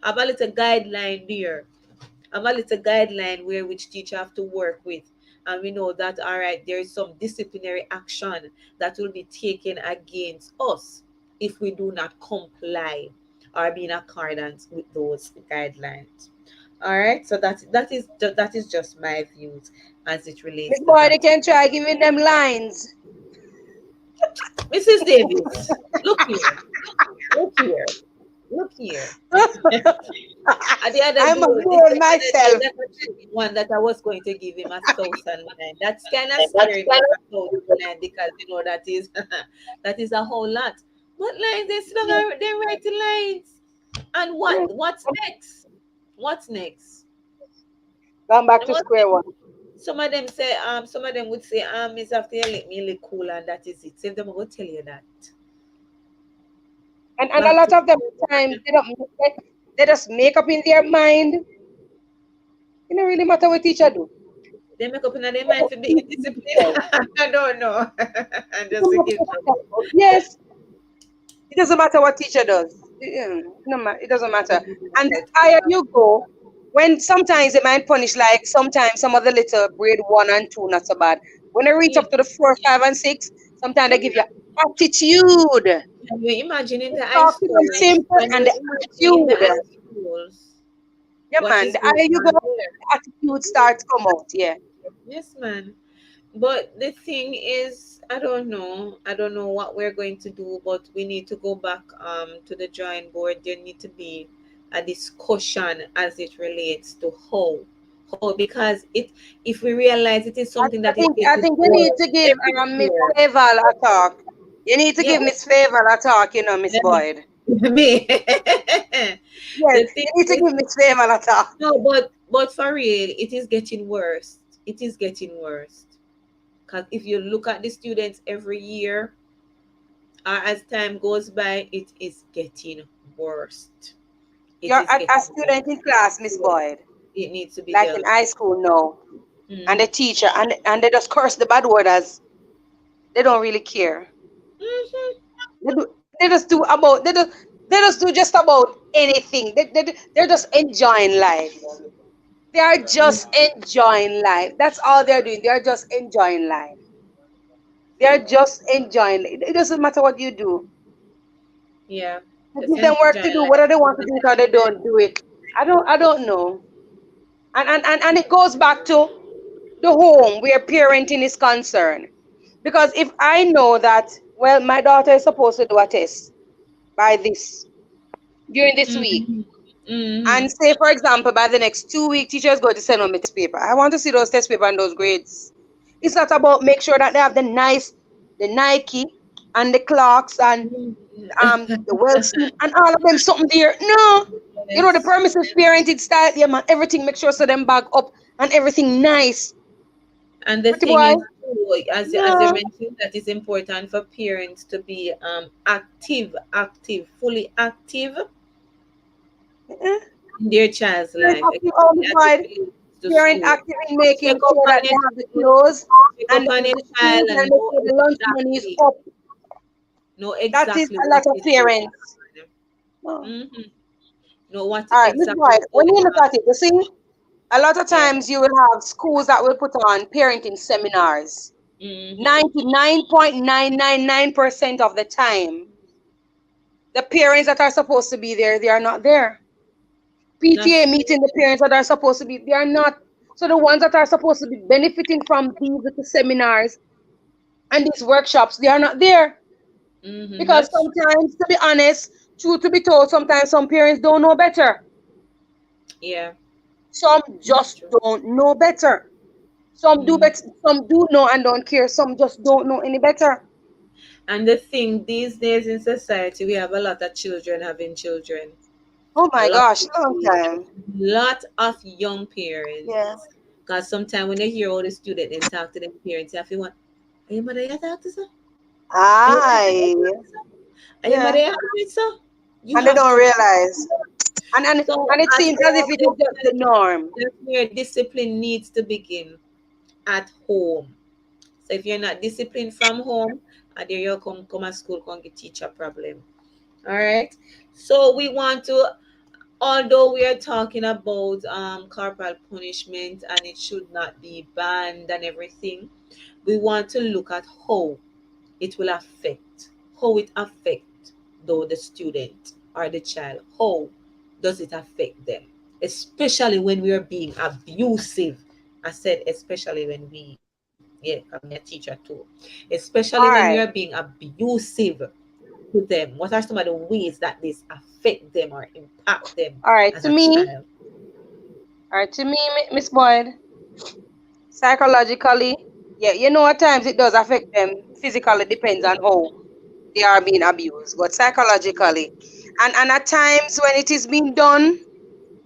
Speaker 1: Have a little guideline there. Have a little guideline where which teacher have to work with. And we know that, all right, there is some disciplinary action that will be taken against us if we do not comply or be in accordance with those guidelines. All right, so that is just my views as it relates
Speaker 4: This
Speaker 1: to
Speaker 4: boy, they
Speaker 1: that.
Speaker 4: can try giving them lines.
Speaker 1: Mrs. Davis, look here, look here, look here. At the other
Speaker 4: I'm
Speaker 1: day,
Speaker 4: afraid myself.
Speaker 1: that was one that I was going to give him a 1,009. That's kind of scary me, 1,009, because that is that is a whole lot. But lines, they're writing lines. And what's next? What's next?
Speaker 4: Come back
Speaker 1: And
Speaker 4: to
Speaker 1: what's
Speaker 4: square one.
Speaker 1: some of them would say, Miss after you let me look cool and that is it. Some of them will tell you that.
Speaker 4: And a
Speaker 1: Back
Speaker 4: lot
Speaker 1: to
Speaker 4: of them times they just make up in their mind. It don't really matter what teacher do.
Speaker 1: they make up in their mind for being disciplined. I don't know. I'm just thinking.
Speaker 4: Yes, it doesn't matter what teacher does. It doesn't matter. And the higher you go, when sometimes they might punish, like sometimes some of the little grade 1 and 2 not so bad. When they reach
Speaker 1: Yeah.
Speaker 4: up to the 4, 5, and 6, sometimes they give you attitude.
Speaker 1: And you imagine in
Speaker 4: You
Speaker 1: the high
Speaker 4: talk to them
Speaker 1: schools,
Speaker 4: simple
Speaker 1: and
Speaker 4: and
Speaker 1: you
Speaker 4: the
Speaker 1: imagine in the high
Speaker 4: attitude.
Speaker 1: schools,
Speaker 4: Yeah,
Speaker 1: what
Speaker 4: man.
Speaker 1: is
Speaker 4: The
Speaker 1: going
Speaker 4: higher you go,
Speaker 1: on there.
Speaker 4: the attitude starts come out. Yeah.
Speaker 1: Yes, man. But the thing is, I don't know. I don't know what we're going to do, but we need to go back to the drawing board. There need to be a discussion as it relates to how, because it, if we realize it is
Speaker 4: I,
Speaker 1: something
Speaker 4: I
Speaker 1: that is
Speaker 4: think I
Speaker 1: getting
Speaker 4: think you need
Speaker 1: worse
Speaker 4: to give
Speaker 1: every
Speaker 4: Miss
Speaker 1: year.
Speaker 4: Faval a talk. You need to
Speaker 1: Yeah,
Speaker 4: give Miss Faval a talk, Miss
Speaker 1: let me,
Speaker 4: Boyd.
Speaker 1: let me.
Speaker 4: Yes,
Speaker 1: The thing
Speaker 4: you need to
Speaker 1: is,
Speaker 4: give Miss Faval a talk.
Speaker 1: no, but for real, it is getting worse. It is getting worse. Because if you look at the students every year, as time goes by, it is getting worse. It
Speaker 4: You're
Speaker 1: is
Speaker 4: a
Speaker 1: getting
Speaker 4: student in
Speaker 1: worse.
Speaker 4: class, Miss Boyd,
Speaker 1: It needs to be
Speaker 4: like in
Speaker 1: dealt
Speaker 4: high school now,
Speaker 1: with.
Speaker 4: and the teacher, and they just curse the bad word as they don't really care.
Speaker 1: Mhm.
Speaker 4: They just do about they just do just about anything. They're just enjoying life. They are just enjoying life. That's all they're doing. They're just enjoying life. They're just enjoying. It doesn't matter what you do.
Speaker 1: Yeah,
Speaker 4: I
Speaker 1: just
Speaker 4: give them work to
Speaker 1: enjoy
Speaker 4: do,
Speaker 1: life.
Speaker 4: whether they want to do it or they don't do it. I don't know. And it goes back to the home where parenting is concerned. Because if I know that, well, my daughter is supposed to do a test by this during this week,
Speaker 1: Mm-hmm. Mm-hmm.
Speaker 4: and say, for example, by the next 2 weeks, teacher is going to send on me test paper. I want to see those test paper and those grades. It's not about make sure that they have the Nike and the clocks and the well seen and all of them something there. No, the
Speaker 1: Yes.
Speaker 4: permissive parenting style, yeah, man. Everything make sure so them bag up and everything nice.
Speaker 1: And the
Speaker 4: Pretty
Speaker 1: thing
Speaker 4: boy.
Speaker 1: is, too, as you
Speaker 4: No.
Speaker 1: mentioned, that it's important for parents to be active, fully active
Speaker 4: Eh,
Speaker 1: in their child's
Speaker 4: Parent
Speaker 1: life,
Speaker 4: active all the
Speaker 1: especially as it
Speaker 4: time.
Speaker 1: relates to
Speaker 4: Parent
Speaker 1: school.
Speaker 4: active in
Speaker 1: Check
Speaker 4: making
Speaker 1: up
Speaker 4: sure that
Speaker 1: on
Speaker 4: they
Speaker 1: it,
Speaker 4: have the clothes
Speaker 1: check
Speaker 4: and
Speaker 1: up on
Speaker 4: the
Speaker 1: your child
Speaker 4: shoes and
Speaker 1: and
Speaker 4: make sure the lunch money is up.
Speaker 1: know
Speaker 4: That is
Speaker 1: exactly
Speaker 4: a
Speaker 1: what
Speaker 4: lot of
Speaker 1: is going
Speaker 4: parents. Oh.
Speaker 1: on. Know what
Speaker 4: All right, Miss
Speaker 1: exactly
Speaker 4: Boyd,
Speaker 1: is
Speaker 4: when
Speaker 1: going
Speaker 4: you look
Speaker 1: on.
Speaker 4: at it, you see, a lot of
Speaker 1: Yeah.
Speaker 4: times you will have schools that will put on parenting seminars.
Speaker 1: Mm-hmm.
Speaker 4: 99.999% of the time, the parents that are supposed to be there, they are not there. PTA
Speaker 1: That's
Speaker 4: meeting, the parents that are supposed to be, they are not. So the ones that are supposed to be benefiting from these little seminars and these workshops, they are not there.
Speaker 1: mm-hmm.
Speaker 4: Because
Speaker 1: That's true.
Speaker 4: sometimes, to be honest, truth to be told, sometimes some parents don't know better.
Speaker 1: Yeah,
Speaker 4: Some
Speaker 1: that's
Speaker 4: just
Speaker 1: true.
Speaker 4: don't know better. Some do
Speaker 1: Mm.
Speaker 4: better, some do know and don't care. Some just don't know any better.
Speaker 1: And the thing, these days in society, we have a lot of children having children.
Speaker 4: Oh
Speaker 1: A
Speaker 4: my
Speaker 1: lot
Speaker 4: gosh,
Speaker 1: of
Speaker 4: long time.
Speaker 1: lot of young
Speaker 4: Yeah.
Speaker 1: parents. Because sometimes when they hear all the student and talk to them parents, you have to want, are you mother you talk to sir? Are you mother you
Speaker 4: Aye.
Speaker 1: talk to sir? Are you mother
Speaker 4: Yeah.
Speaker 1: you have it, sir? You
Speaker 4: And they
Speaker 1: have
Speaker 4: don't
Speaker 1: to.
Speaker 4: realize.
Speaker 1: So
Speaker 4: And it
Speaker 1: as
Speaker 4: seems as if it is just the norm.
Speaker 1: that's where discipline needs to begin at home. So if you're not disciplined from home, and there you come at school, come get teacher problem. All right. So we want to, although we are talking about corporal punishment and it should not be banned and everything, we want to look at it will how it affect though the student or the child. How does it affect them? Especially when we are being abusive. I said especially when I'm a teacher too. Especially when we are
Speaker 4: All
Speaker 1: being
Speaker 4: right.
Speaker 1: abusive to them. What are some of the ways that this affect them or impact them
Speaker 4: All right.
Speaker 1: as
Speaker 4: To
Speaker 1: a
Speaker 4: me,
Speaker 1: child?
Speaker 4: Miss Boyd, psychologically, yeah, at times it does affect them physically, depends on how they are being abused, but psychologically. And at times when it is being done,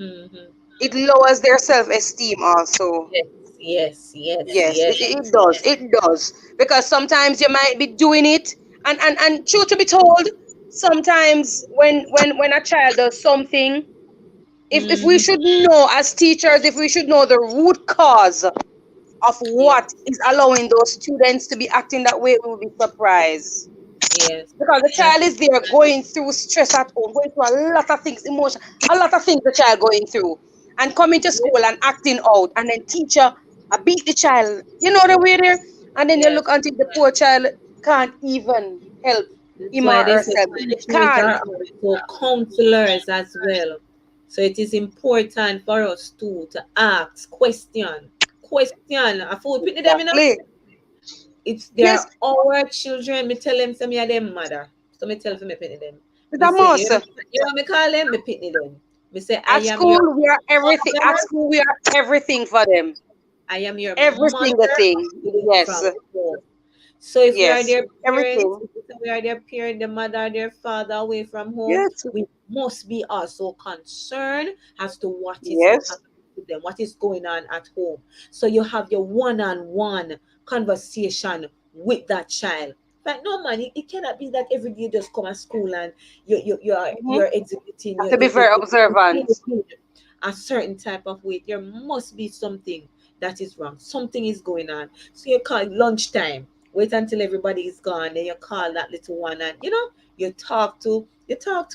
Speaker 1: Mm-hmm.
Speaker 4: it lowers their self-esteem also.
Speaker 1: Yes, yes, yes,
Speaker 4: Yes,
Speaker 1: yes,
Speaker 4: it does.
Speaker 1: yes.
Speaker 4: It does. Because sometimes you might be doing it, and truth to be told, sometimes when a child does something, if we
Speaker 1: Mm-hmm.
Speaker 4: should know as teachers, if we should know the root cause of
Speaker 1: Yes,
Speaker 4: what is allowing those students to be acting that way, we will be surprised.
Speaker 1: yes.
Speaker 4: Because the
Speaker 1: That's
Speaker 4: child is there going through stress at home, going through a lot of things, emotion, a lot of things the child going through, and coming to school and acting out, and then teacher beat the child. You know the way there. And then you look
Speaker 1: Yes.
Speaker 4: until the poor child can't even help
Speaker 1: That's
Speaker 4: him
Speaker 1: why
Speaker 4: or
Speaker 1: they say
Speaker 4: herself.
Speaker 1: punishment
Speaker 4: Can't.
Speaker 1: are also counselors as well. So it is important for us too to ask, question, question. A food pitney them in a,
Speaker 4: Exactly.
Speaker 1: it's
Speaker 4: Yes,
Speaker 1: they're our children. Me tell them some me are them mother. So me tell them me pitney them.
Speaker 4: it's
Speaker 1: Me
Speaker 4: a
Speaker 1: say,
Speaker 4: must.
Speaker 1: you know what me call them? Me pitney them. Me say I
Speaker 4: At
Speaker 1: am your
Speaker 4: school, we are everything. At
Speaker 1: mother.
Speaker 4: school, we are everything for them.
Speaker 1: I am your
Speaker 4: Every single
Speaker 1: mother
Speaker 4: thing. Yes.
Speaker 1: from home. So if we are
Speaker 4: Yes.
Speaker 1: their parents,
Speaker 4: Everything.
Speaker 1: if we are their parent, the mother, their father away from home,
Speaker 4: Yes.
Speaker 1: we must be also concerned as to what is
Speaker 4: Yes.
Speaker 1: happening to them, what is going on at home. So you have your one-on-one conversation with that child. Like no man, it cannot be that every day you just come at school and
Speaker 4: Mm-hmm.
Speaker 1: you're exhibiting
Speaker 4: Have to be very
Speaker 1: you're
Speaker 4: observant.
Speaker 1: behaving a certain type of way. There must be something that is wrong. Something is going on. So you call lunchtime, wait until everybody is gone, then you call that little one and you talk to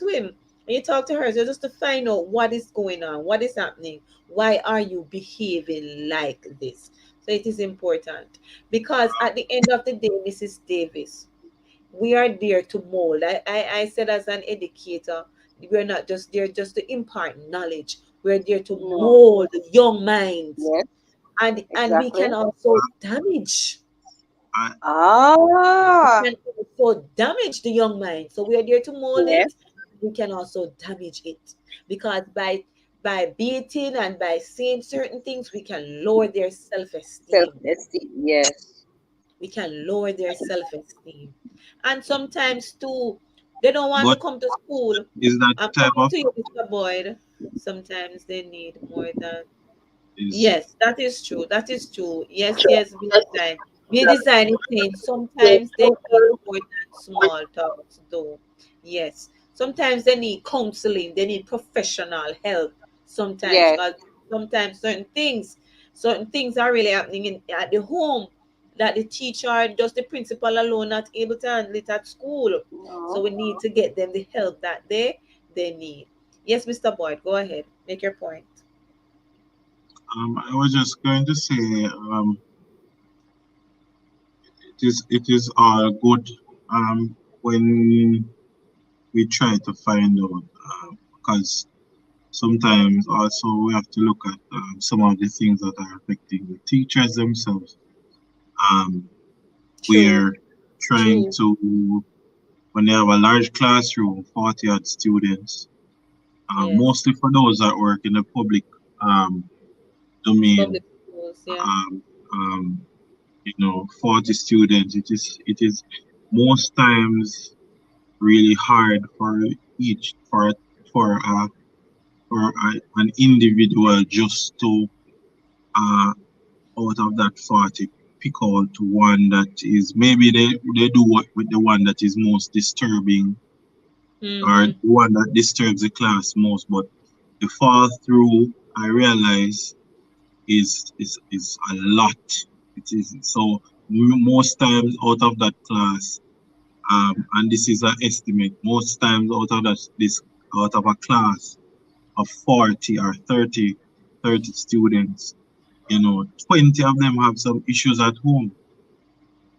Speaker 1: him and you talk to her so just to find out what is going on, what is happening, why are you behaving like this. So it is important because at the end of the day, Mrs. Davis, we are there to mold. I said as an educator, we're not just there just to impart knowledge. We're there to
Speaker 4: No.
Speaker 1: mold young minds,
Speaker 4: Yes.
Speaker 1: and we
Speaker 4: Exactly.
Speaker 1: can also damage.
Speaker 5: I,
Speaker 1: We
Speaker 4: Ah.
Speaker 1: can also damage the young mind. So we are there to mold
Speaker 4: Yes.
Speaker 1: it. We can also damage it because by beating and by saying certain things, we can lower their self-esteem.
Speaker 4: Self-esteem. Yes.
Speaker 1: We can lower their self-esteem. And sometimes too, they don't want to
Speaker 5: but
Speaker 1: come to school.
Speaker 5: is that
Speaker 1: I'm
Speaker 5: type
Speaker 1: coming
Speaker 5: of
Speaker 1: to you, Mr. Boyd. Sometimes they need more than.
Speaker 5: is
Speaker 1: Yes, that is true. That is true. Yes, yes, be design. Be design is saying sometimes they need more than small talks, though. Yes. Sometimes they need counseling, they need professional help sometimes
Speaker 4: Yes.
Speaker 1: because sometimes certain things are really happening at the home that the teacher, just the principal alone, not able to handle it at school. So
Speaker 4: No.
Speaker 1: we need to get them the help that they need. Yes, Mr. Boyd, go ahead. Make your point.
Speaker 5: I was just going to say it is all good when we try to find out because sometimes also we have to look at some of the things that are affecting the teachers themselves. Um,
Speaker 1: True,
Speaker 5: we're trying
Speaker 1: true.
Speaker 5: to when they have a large classroom, 40 odd students,
Speaker 1: Yes.
Speaker 5: mostly for those that work in the public um, domain.
Speaker 1: Public schools, yeah.
Speaker 5: Um, 40 students. It is most times really hard for each an individual just to uh, out of that 40 pick out one that is maybe they do what with the one that is most disturbing or
Speaker 1: Mm-hmm.
Speaker 5: the one that disturbs the class most, but the fall through I realize is a lot. It is so most times out of that class, and this is an estimate. Most times out of a class of 40 or 30 students, 20 of them have some issues at home,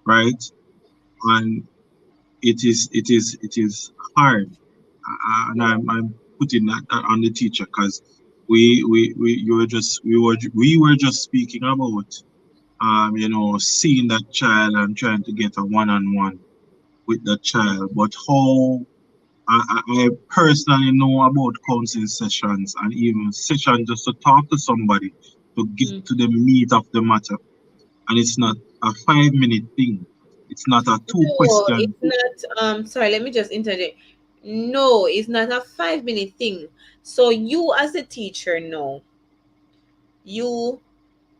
Speaker 5: right? And it is hard. And I'm putting that on the teacher because we were just speaking about seeing that child and trying to get a one-on-one with that child. But how I personally know about counseling sessions and even sessions just to talk to somebody to get
Speaker 1: Mm.
Speaker 5: to the meat of the matter. And it's not a 5 minute thing. It's not a two
Speaker 1: No,
Speaker 5: question.
Speaker 1: it's not. Sorry, let me just interject. No, it's not a 5 minute thing. So you, as a teacher, know you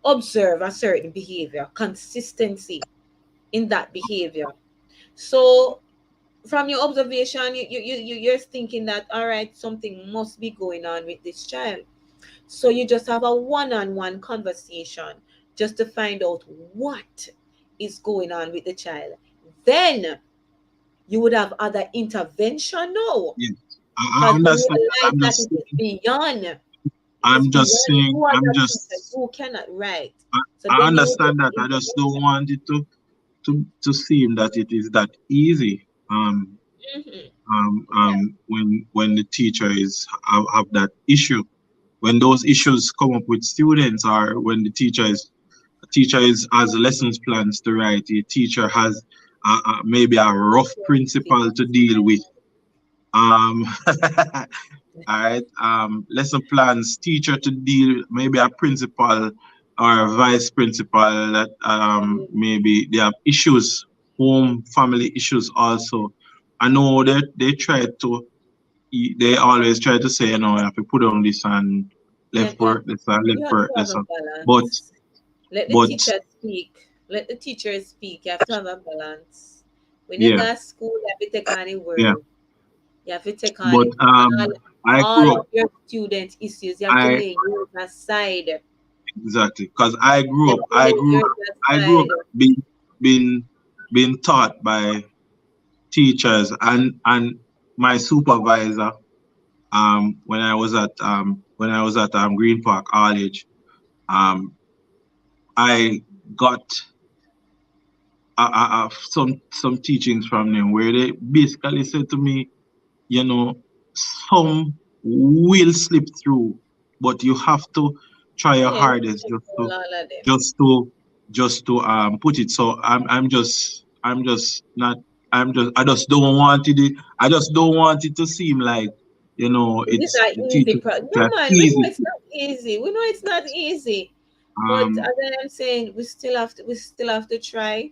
Speaker 1: observe a certain behavior, consistency in that behavior. So from your observation, you're thinking that all right, something must be going on with this child. So you just have a one-on-one conversation just to find out what is going on with the child. Then you would have other intervention now
Speaker 5: Yeah, I
Speaker 1: because you
Speaker 5: understand that.
Speaker 1: realize that it is
Speaker 5: I'm just
Speaker 1: beyond
Speaker 5: saying,
Speaker 1: you as a teacher. You cannot write. So
Speaker 5: I
Speaker 1: then you would
Speaker 5: understand
Speaker 1: get
Speaker 5: that.
Speaker 1: the
Speaker 5: I just don't
Speaker 1: intervention.
Speaker 5: want it to. to seem that it is that easy.
Speaker 1: Mhm.
Speaker 5: When the teacher have that issue, when those issues come up with students, or when the teacher is has lessons plans to write, the teacher has maybe a rough principal to deal with. Um, all right. Lesson plans, teacher to deal, maybe a principal or a vice principal that maybe they have issues, home family issues also. I know that they always try to say, you have to put on this and
Speaker 1: Yeah,
Speaker 5: left
Speaker 1: yeah.
Speaker 5: work, this and left
Speaker 1: You have
Speaker 5: work,
Speaker 1: to have
Speaker 5: this
Speaker 1: a
Speaker 5: one. But
Speaker 1: balance. Let the
Speaker 5: but
Speaker 1: teacher speak. Let the teacher speak. You have to have a balance. When you
Speaker 5: yeah,
Speaker 1: go to school, you have to take on the
Speaker 5: yeah.
Speaker 1: word. You have to take on
Speaker 5: But
Speaker 1: it.
Speaker 5: I
Speaker 1: All
Speaker 5: grew
Speaker 1: of
Speaker 5: up.
Speaker 1: your student issues. You have to
Speaker 5: I
Speaker 1: lay yours aside.
Speaker 5: Exactly, because I
Speaker 1: You
Speaker 5: grew up.
Speaker 1: have to
Speaker 5: I
Speaker 1: lay
Speaker 5: grew up.
Speaker 1: yours
Speaker 5: I grew up
Speaker 1: aside.
Speaker 5: being being taught by teachers and my supervisor. When I was at Green Park College, um, I got some teachings from them where they basically said to me, you know, some will slip through, but you have to try your
Speaker 1: Yeah, you
Speaker 5: hardest
Speaker 1: can't control all of them.
Speaker 5: just to put it. So I'm just not I just don't want it. I just don't want it to seem like
Speaker 1: It is
Speaker 5: it's
Speaker 1: not
Speaker 5: the
Speaker 1: easy.
Speaker 5: teacher
Speaker 1: No,
Speaker 5: that
Speaker 1: man, we know
Speaker 5: easy.
Speaker 1: it's not easy. We know it's not easy. But
Speaker 5: Um,
Speaker 1: as I'm saying, we still have to try.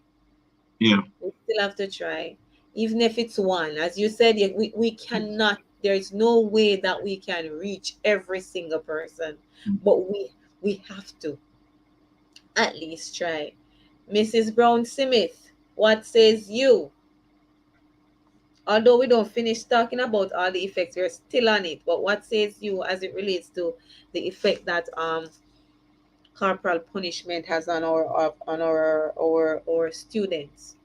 Speaker 5: yeah,
Speaker 1: We still have to try. Even if it's one. As you said, we cannot, there's no way that we can reach every single person. But we have to at least try. Mrs. Brown Smith, what says you? Although we don't finish talking about all the effects, we're still on it. But what says you as it relates to the effect that corporal punishment has on our students?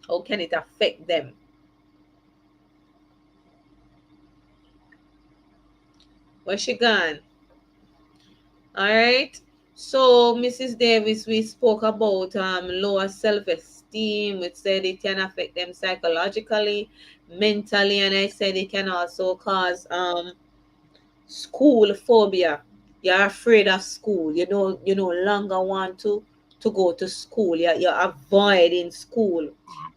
Speaker 1: How can it affect them? Where's she gone? All right. So, Mrs. Davis, we spoke about lower self-esteem. We said it can affect them psychologically, mentally, and I said it can also cause school phobia. You're afraid of school. You no longer want to go to school. You're avoiding school.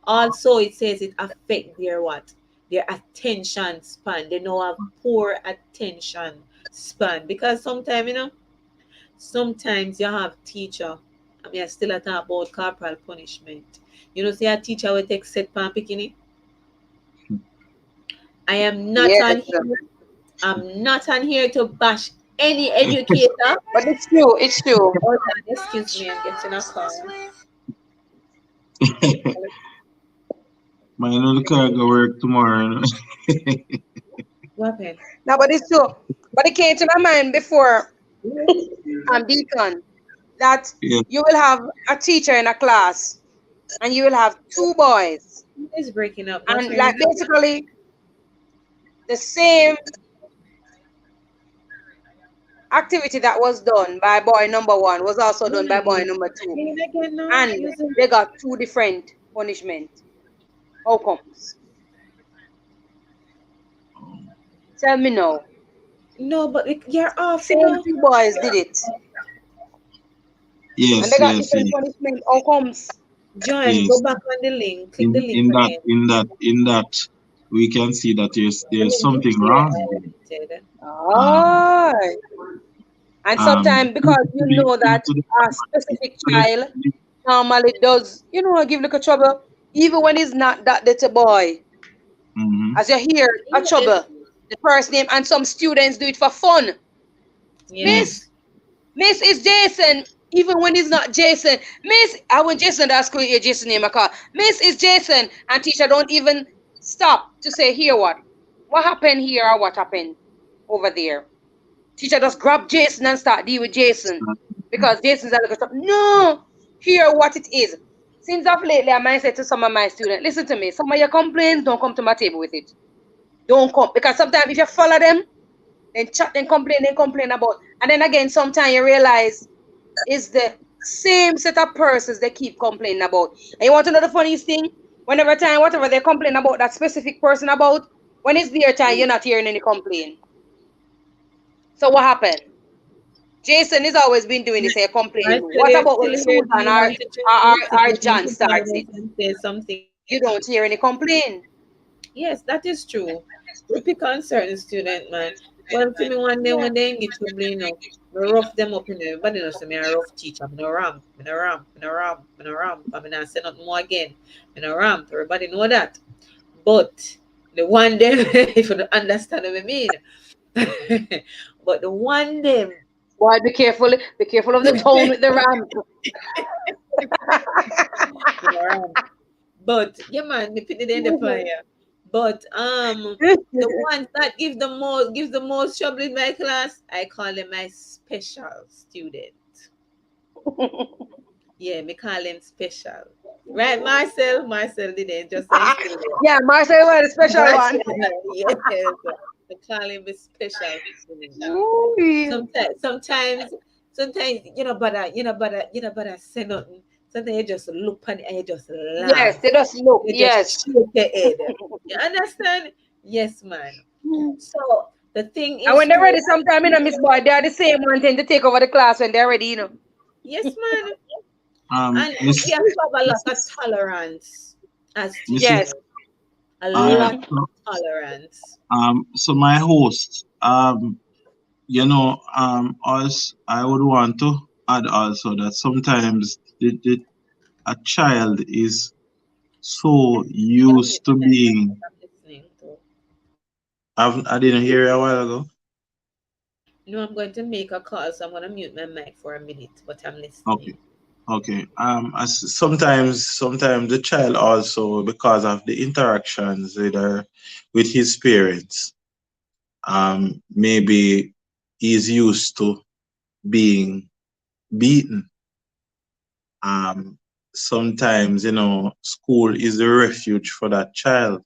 Speaker 1: Also, it says it affect their what? Their attention span. They now have poor attention span because sometimes you have teacher. I mean, I still a talk about corporal punishment. Say a teacher will take set pan picking. I am not
Speaker 4: Yes.
Speaker 1: on here. I'm not on here to bash any educator.
Speaker 4: But it's true. It's true.
Speaker 1: Hold on, excuse me, I'm getting a call.
Speaker 5: my little car go work tomorrow.
Speaker 1: What happened?
Speaker 4: No, but it's true. But it came to my mind before, Deacon, that
Speaker 5: Yeah.
Speaker 4: you will have a teacher in a class and you will have two boys.
Speaker 1: It's breaking up. Not
Speaker 4: And
Speaker 1: hearing
Speaker 4: like
Speaker 1: you.
Speaker 4: basically the same activity that was done by boy number one was also done by boy number two.
Speaker 1: Again, again, no.
Speaker 4: And they got two different punishment outcomes. Tell me now.
Speaker 1: No, but you're off,
Speaker 4: Same two boys did it. And
Speaker 5: Yes,
Speaker 4: they got
Speaker 5: yes,
Speaker 4: different
Speaker 5: yes,
Speaker 4: punishment outcomes.
Speaker 1: Join, go
Speaker 5: yes.
Speaker 1: back on the link. Click the
Speaker 5: In
Speaker 1: link
Speaker 5: in that
Speaker 1: again.
Speaker 5: in that in that we can see that
Speaker 1: The
Speaker 5: there's
Speaker 1: link
Speaker 5: something
Speaker 1: is there
Speaker 5: wrong there.
Speaker 1: edited.
Speaker 5: Um,
Speaker 4: Ah. And sometimes
Speaker 5: due
Speaker 4: because you
Speaker 5: to the
Speaker 4: know
Speaker 5: due
Speaker 4: that
Speaker 5: to the
Speaker 4: a specific child normally does, give little trouble, even when he's not that little boy.
Speaker 5: mm-hmm.
Speaker 4: As you hear a
Speaker 1: Yes.
Speaker 4: trouble, the first name, and some students do it for fun.
Speaker 1: Yes.
Speaker 4: Miss, Miss is Jason, even when he's not Jason. Miss, I went Jason that school, your Jason name I call. Miss is Jason, and teacher don't even stop to say here what happened here or what happened over there. Teacher just grab Jason and start deal with Jason because Jason's a little stuff. No, hear what it is. Since of lately, I might say to some of my students, listen to me. Some of your complaints, don't come to my table with it. Don't come because sometimes if you follow them, then chat, then complain about, and then again, sometimes you realize is the same set of persons they keep complaining about. And you want to know the funniest thing? Whenever time, whatever they complain about that specific person about, when it's their time, you're not hearing any complaint. So what happened? Jason has always been doing this here complaining.
Speaker 1: Marcel,
Speaker 4: What
Speaker 1: you're
Speaker 4: about when
Speaker 1: still here. Do
Speaker 4: Susan
Speaker 1: you want to jump
Speaker 4: or,
Speaker 1: in to
Speaker 4: or
Speaker 1: get
Speaker 4: John
Speaker 1: into
Speaker 4: starts it?
Speaker 1: Bibles and say something else?
Speaker 4: You don't hear any complaint.
Speaker 1: Yes, that is true. We pick on certain student, man. Well, to me, one day
Speaker 4: Yeah.
Speaker 1: when they get trouble, we rough them up in there. But you know, so me a rough teacher. I'm no ramp, I'm no ramp, I'm no ramp, I'm no ramp. I'm not say nothing more again. I'm no ramp. Everybody know that. But the one day, if you don't understand what I mean, but the one day,
Speaker 4: Boy, be careful. Be careful of the tone with the ramp.
Speaker 1: you know, ramp. But yeah, man, me put it in the fire. But the ones that give the most trouble in my class, I call them my special student. Yeah, me call him special. Right, Marcel? Marcel didn't just say still
Speaker 4: Yeah, Marcel was a
Speaker 1: there.
Speaker 4: special one.
Speaker 1: Marcel, yes. I call him a special student.
Speaker 4: Ooh.
Speaker 1: Sometimes, but I say nothing. Sometimes you just look at it and you just
Speaker 4: Yes,
Speaker 1: laugh.
Speaker 4: they just look.
Speaker 1: You just
Speaker 4: Yes.
Speaker 1: shake your head. You understand? Yes, man. So the thing
Speaker 4: And
Speaker 1: is
Speaker 4: when they're
Speaker 1: to
Speaker 4: ready, sometime, Miss Boy, they are the same one thing to take over the class when they're ready.
Speaker 1: yes, man. And we
Speaker 5: Miss,
Speaker 1: have to have a lot of tolerance as
Speaker 5: Mrs.
Speaker 4: Yes.
Speaker 1: teachers. A
Speaker 5: Uh,
Speaker 1: lot of tolerance.
Speaker 5: so my host, also I would want to add also that sometimes a child is so
Speaker 1: Can I mute
Speaker 5: used to
Speaker 1: myself for a
Speaker 5: being.
Speaker 1: minute? I'm listening to.
Speaker 5: I didn't hear you a while ago.
Speaker 1: No, I'm going to make a call, so I'm going to mute my mic for a minute, but I'm listening.
Speaker 5: Okay. Okay. Sometimes the child also, because of the interactions with his parents, maybe he's used to being beaten. Um, Sometimes, school is a refuge for that child,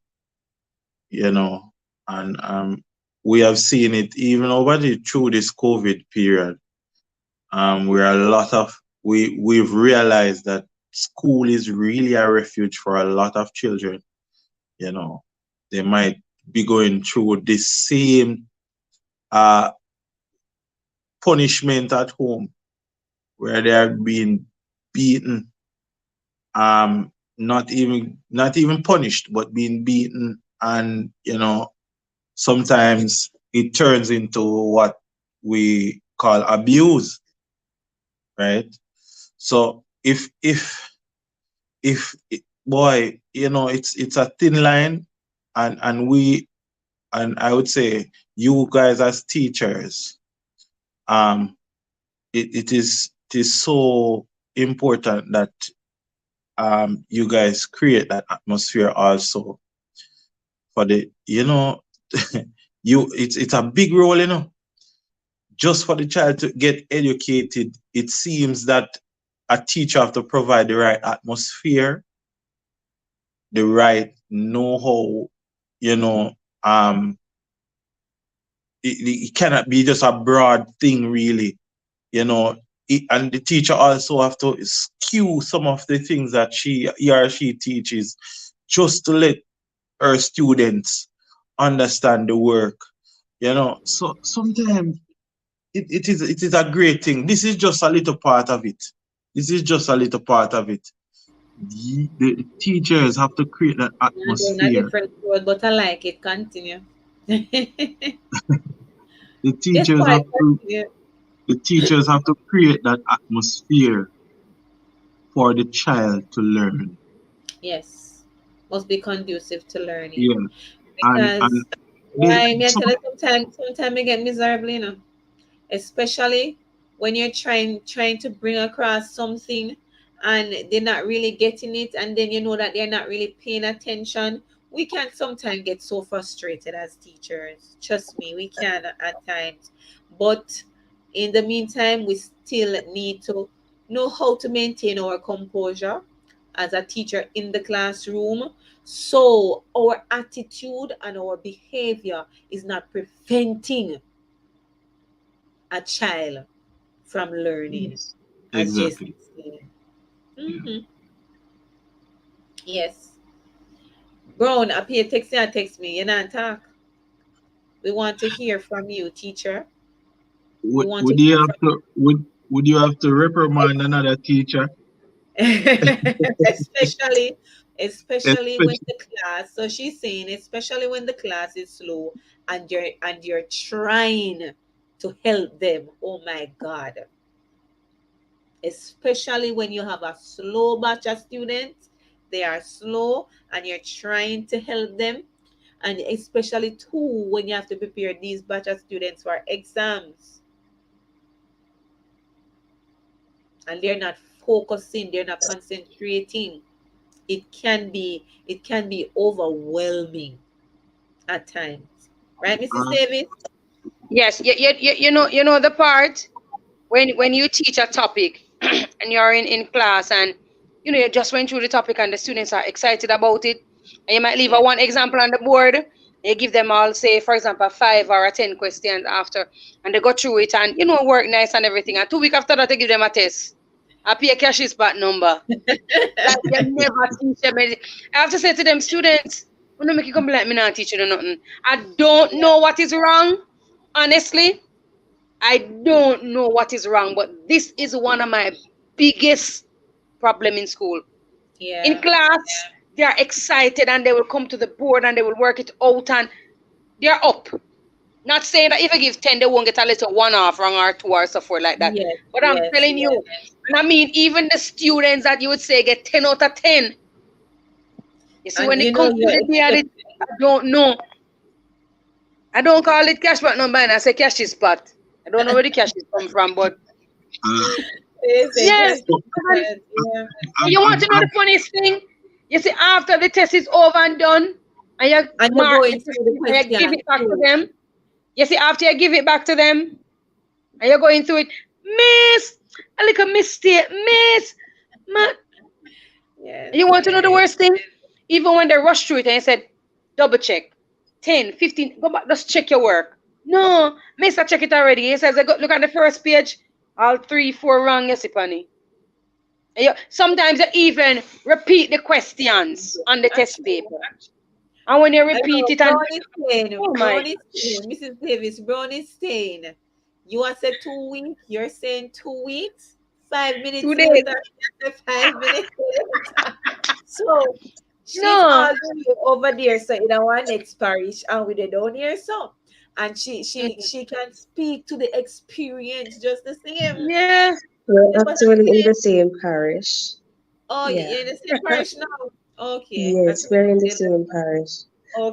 Speaker 5: you know, and we have seen it even through this COVID period, where we've realized that school is really a refuge for a lot of children. You know, they might be going through the same uh, punishment at home where they are being beaten, not even punished, but being beaten, and sometimes it turns into what we call abuse, right? So boy, it's a thin line, and I would say you guys as teachers, um, it is so important that you guys create that atmosphere also for the it's a big role, just for the child to get educated. It seems that a teacher have to provide the right atmosphere, the right know-how, you know, um, it cannot be just a broad thing, really, you know. And the teacher also have to skew some of the things that he or she teaches, just to let her students understand the work, So sometimes it is a great thing. This is just a little part of it. This is just a little part of it. The teachers have to create that
Speaker 1: I'm doing a
Speaker 5: atmosphere.
Speaker 1: different word, but I like it. Continue.
Speaker 5: The
Speaker 1: Yes,
Speaker 5: teachers
Speaker 1: boy,
Speaker 5: have to
Speaker 1: continue.
Speaker 5: the teachers have to create that atmosphere for the child to learn.
Speaker 1: Yes. Must be conducive to learning.
Speaker 5: Yeah, and
Speaker 1: Because why me I
Speaker 5: some
Speaker 1: tell you sometimes I get miserable. Especially when you're trying to bring across something and they're not really getting it, and then you know that they're not really paying attention. We can sometimes get so frustrated as teachers. Trust me, we can at times. But in the meantime, we still need to know how to maintain our composure as a teacher in the classroom, so our attitude and our behavior is not preventing a child from learning.
Speaker 5: yes,
Speaker 1: as Jason
Speaker 5: Exactly.
Speaker 1: said.
Speaker 5: Yeah.
Speaker 1: Mm-hmm. Yes. Brown, up here, text me. You know, talk. We want to hear from you, teacher. We want to
Speaker 5: Would
Speaker 1: hear
Speaker 5: you
Speaker 1: from
Speaker 5: have to would you have to reprimand another teacher?
Speaker 1: especially especially when
Speaker 5: Especially
Speaker 1: the class, so she's saying especially when the class is slow and you're trying to help them. Oh my god, especially when you have a slow batch of students, they are slow and you're trying to help them, and especially too when you have to prepare these batch of students for exams and they're not focusing, they're not concentrating. It can be overwhelming at times, right, Mrs.
Speaker 5: uh,
Speaker 1: Davis?
Speaker 4: Yes, you know the part when you teach a topic and you're in class and you know you just went through the topic and the students are excited about it and you might leave a
Speaker 1: Yeah.
Speaker 4: one example on the board. You give them all, say for example, 5 or 10 questions after, and they go through it and you know work nice and everything. And 2 weeks after that, they give them a test. I pay a cash spot number. Like you never teach them anything. I have to say to them, students, when don't make you come be like me not teaching you nothing. I don't
Speaker 1: Yeah.
Speaker 4: know what is wrong, honestly. I don't know what is wrong, but this is one of my biggest problem in school. In
Speaker 1: Yeah.
Speaker 4: class, they are excited and they will come to the board and they will work it out and they're up. Not saying that if I give 10, they won't get a little one off wrong or two or so forth like that.
Speaker 1: Yes.
Speaker 4: But I'm
Speaker 1: Yes.
Speaker 4: telling you, and I mean, even the students that you would say get 10 out of 10, you see,
Speaker 1: And
Speaker 4: when
Speaker 1: you
Speaker 4: it
Speaker 1: know
Speaker 4: comes to
Speaker 1: you're
Speaker 4: the day of it,
Speaker 1: expecting.
Speaker 4: I don't know. I don't call it cash back number and I say cash is spot. I don't know where the cash is come from, but
Speaker 5: uh,
Speaker 1: It's a
Speaker 4: yes.
Speaker 1: cash
Speaker 5: so
Speaker 4: And
Speaker 1: but yeah.
Speaker 4: you want to know the funniest thing? You see, after the test is over and done, and you
Speaker 1: And you're
Speaker 4: mark the
Speaker 1: going
Speaker 4: test
Speaker 1: through the
Speaker 4: and you give
Speaker 1: questions
Speaker 4: it back to
Speaker 1: too.
Speaker 4: them. You see, after you give it back to them, and you're going through it, Miss, a little mistake, Miss. Ma.
Speaker 1: Yes.
Speaker 4: You want to know the
Speaker 1: Yes.
Speaker 4: worst thing? Even when they rush through it and you said, double check, 10, 15, go back, just check your work. No, Miss, I check it already. He says, look at the first page, all 3, 4 wrong, yes, Ipani. Sometimes you even repeat the questions on the test
Speaker 1: Actually,
Speaker 4: paper. And when you
Speaker 1: I
Speaker 4: repeat
Speaker 1: know
Speaker 4: it and oh my,
Speaker 1: Brown is saying, Mrs. Davis, Brown is saying, you are said 2 weeks, you're saying 2 weeks, 5 minutes
Speaker 4: today,
Speaker 1: later, you said 5 minutes later. So she's
Speaker 4: no.
Speaker 1: all the way over there, so in our next parish, and we they down here, so and
Speaker 4: Mhm.
Speaker 1: she can speak to the experience just the same.
Speaker 4: Yeah.
Speaker 6: We're
Speaker 1: Just the
Speaker 6: actually in
Speaker 1: same.
Speaker 6: the same parish.
Speaker 1: Oh,
Speaker 6: Yeah.
Speaker 1: you're in the same parish now. Okay, I
Speaker 6: Yes,
Speaker 1: thought
Speaker 6: we're in the
Speaker 1: you said
Speaker 6: same parish.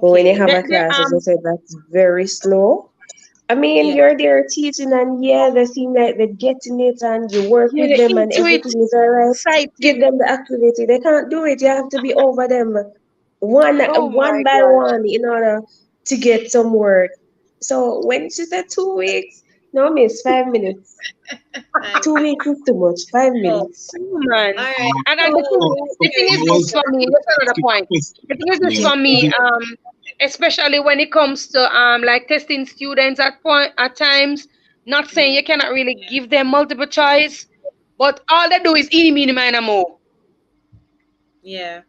Speaker 6: But when you
Speaker 1: okay.
Speaker 6: have a
Speaker 4: They,
Speaker 6: class, as I said, that's very slow. I mean,
Speaker 1: Yeah,
Speaker 6: you're there teaching, and yeah, they seem like they're getting it, and you work
Speaker 4: yeah,
Speaker 6: with
Speaker 4: they
Speaker 6: them, and
Speaker 4: into it,
Speaker 6: everything is all right.
Speaker 4: excited.
Speaker 6: Give them the activity. They can't do it. You have to be over them one
Speaker 4: Oh
Speaker 6: one
Speaker 4: my
Speaker 6: by
Speaker 4: gosh.
Speaker 6: one in order to get some work. So when she said 2 weeks, no, miss, 5 minutes.
Speaker 1: I
Speaker 6: 2 weeks is too much. five
Speaker 1: know.
Speaker 6: minutes.
Speaker 4: Oh, man.
Speaker 1: All right,
Speaker 4: And
Speaker 5: so,
Speaker 1: so
Speaker 4: the thing
Speaker 1: here's
Speaker 4: is
Speaker 5: I
Speaker 1: the
Speaker 4: this
Speaker 5: was
Speaker 4: for me,
Speaker 1: question.
Speaker 4: that's another point. The thing is this
Speaker 5: yeah.
Speaker 1: Yes,
Speaker 4: for me, especially when it comes to like testing students at times, not saying
Speaker 1: yeah,
Speaker 4: you cannot really give them multiple choice, but all they do is eeny, meeny, miny, mo.
Speaker 1: yeah,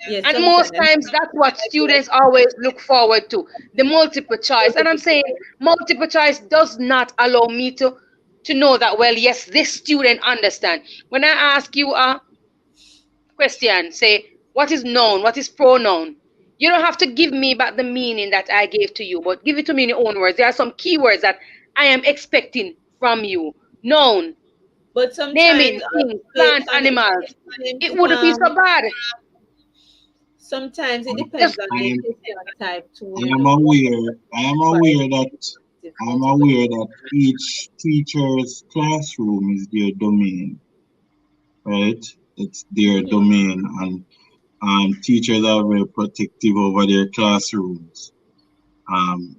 Speaker 1: yeah.
Speaker 4: And
Speaker 1: Sometimes,
Speaker 4: most times that's what students always look forward to, the multiple choice. And I'm saying multiple choice does not allow me to know that, well, yes, this student understand. When I ask you a question, say, what is noun, what is pronoun? You don't have to give me back the meaning that I gave to you, but give it to me in your own words. There are some keywords that I am expecting from you. Noun,
Speaker 1: but sometimes
Speaker 4: naming things,
Speaker 1: it
Speaker 4: plant,
Speaker 1: can
Speaker 4: animals. It
Speaker 1: it
Speaker 4: wouldn't be so bad.
Speaker 1: sometimes it
Speaker 4: Just
Speaker 1: depends on the
Speaker 5: I'm
Speaker 1: question type too.
Speaker 5: I
Speaker 1: You
Speaker 5: am
Speaker 1: know what
Speaker 5: aware. I am
Speaker 1: requires
Speaker 5: aware that
Speaker 1: multiple.
Speaker 5: each teacher's classroom is their domain, right? It's their
Speaker 1: Mhm.
Speaker 5: domain, and teachers are very protective over their classrooms. Um,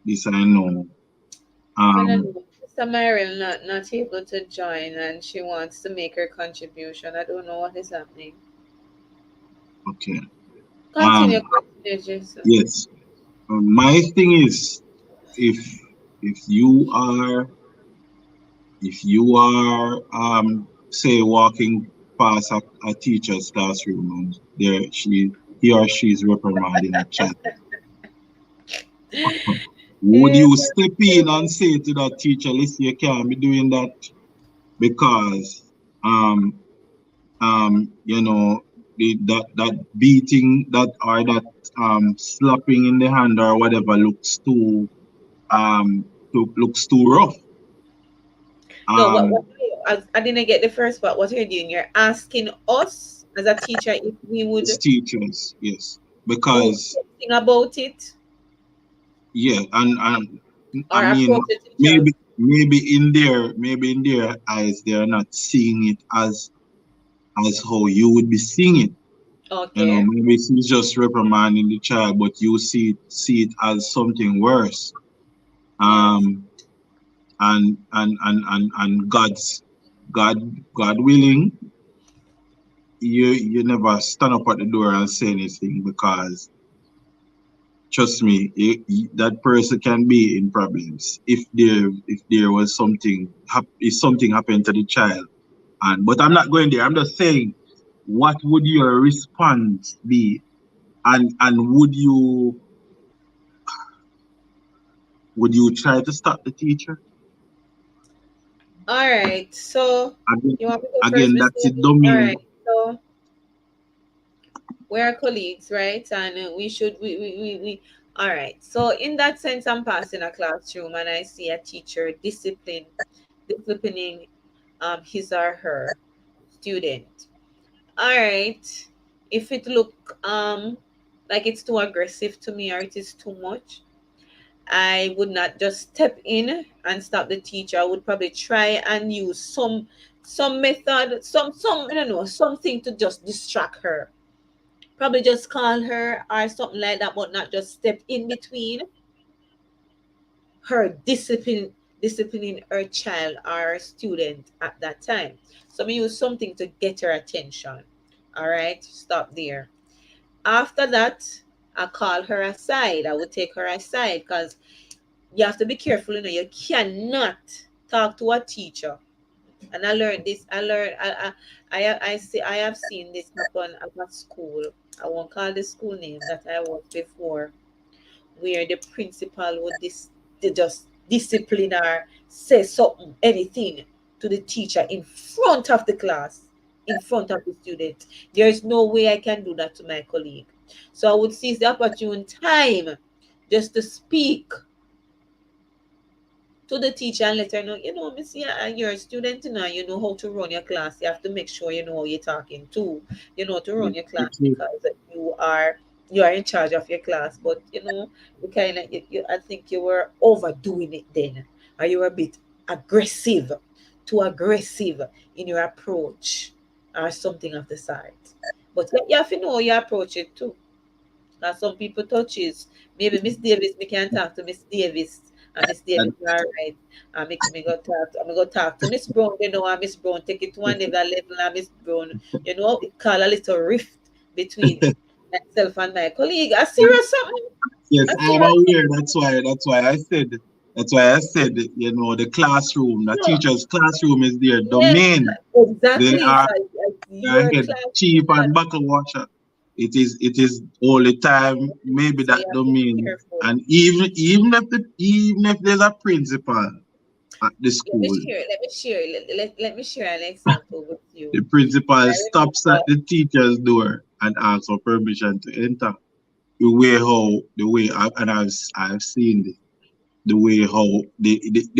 Speaker 5: this I know.
Speaker 1: I don't
Speaker 5: Um,
Speaker 1: know. Sister Mariel not able to join, and she wants to make her contribution. I don't know what is happening.
Speaker 5: okay.
Speaker 1: Continue,
Speaker 5: Um,
Speaker 1: continue, Jason.
Speaker 5: yes. My thing is, if if you are if you are say walking past a teacher's classroom and there he or she is reprimanding a child, would
Speaker 1: Eh,
Speaker 5: you step in and say to that teacher, listen, you can't be doing that because um you know that beating that or that slapping in the hand or whatever um looks too rough.
Speaker 1: no,
Speaker 5: Um
Speaker 1: I didn't get the first part. What you're doing, you're asking us as a teacher if we
Speaker 5: as
Speaker 1: would
Speaker 5: teachers, yes.
Speaker 1: do
Speaker 5: Because
Speaker 1: something about it
Speaker 5: yeah, and I
Speaker 1: or
Speaker 5: mean
Speaker 1: approach the teachers.
Speaker 5: maybe in their eyes they're not seeing it as how you would be seeing it. You know,
Speaker 1: Okay.
Speaker 5: maybe she's just reprimanding the child, but you see it as something worse.
Speaker 1: Yes.
Speaker 5: Um, and God God willing, you never stand up at the door and say anything because trust me, that person can be in problems if there was if something happened to the child. And but I'm not going there. I'm just saying, what would your response be? And would you try to stop the teacher?
Speaker 1: All right. So
Speaker 5: Again,
Speaker 1: you want me to go first,
Speaker 5: again,
Speaker 1: Miss
Speaker 5: that's it.
Speaker 1: David?
Speaker 5: Don't
Speaker 1: All
Speaker 5: mean
Speaker 1: right. So we are colleagues, right? And we should we all right. So in that sense, I'm passing a classroom and I see a teacher disciplining his or her student. All right. If it look like it's too aggressive to me or it is too much, I would not just step in and stop the teacher. I would probably try and use some method, some I don't know, something to just distract her. Probably just call her or something like that, but not just step in between her disciplining her child or student at that time. So we use something to get her attention. All right, stop there. After that, I call her aside. I would take her aside because you have to be careful. You know, you cannot talk to a teacher. And I learned this. I see. I have seen this happen at a school. I won't call the school name that I was before, where the principal would they just discipline or say something, anything to the teacher in front of the class, in front of the student. There is no way I can do that to my colleague. So I would seize the opportune time just to speak to the teacher and let her know, Miss, yeah, you're a student now, you know how to run your class. You have to make sure you know who you're talking to, you know, to run your class
Speaker 5: the
Speaker 1: because you are in charge of your class. But you kind of I think you were overdoing it then, or you were a bit aggressive, too aggressive in your approach, or something of the sort. But you have to know how you approach it too. Now some people touches. Maybe Miss Davis, me can talk to Miss Davis. And Miss Davis,
Speaker 5: that,
Speaker 1: all right. And me go talk to Miss Brown, and Miss Brown take it to another level and Miss Brown, it call a little rift between myself and my colleague. A serious something.
Speaker 5: yes,
Speaker 1: A
Speaker 5: I'm
Speaker 1: serious
Speaker 5: aware. That's why I said, the classroom, the
Speaker 1: no.
Speaker 5: teacher's classroom is their
Speaker 1: Yes,
Speaker 5: domain. They
Speaker 1: exactly.
Speaker 5: are
Speaker 1: So
Speaker 5: their
Speaker 1: your
Speaker 5: head
Speaker 1: class
Speaker 5: chief
Speaker 1: is
Speaker 5: and
Speaker 1: not,
Speaker 5: buckle washer. It is all the time. Maybe
Speaker 1: so
Speaker 5: that
Speaker 1: you have to be
Speaker 5: domain.
Speaker 1: careful.
Speaker 5: And even if there's a principal at the school,
Speaker 1: Let me share an example with you.
Speaker 5: the principal
Speaker 1: I
Speaker 5: stops at
Speaker 1: remember.
Speaker 5: the teacher's door and asks for permission to enter. And I've seen this, the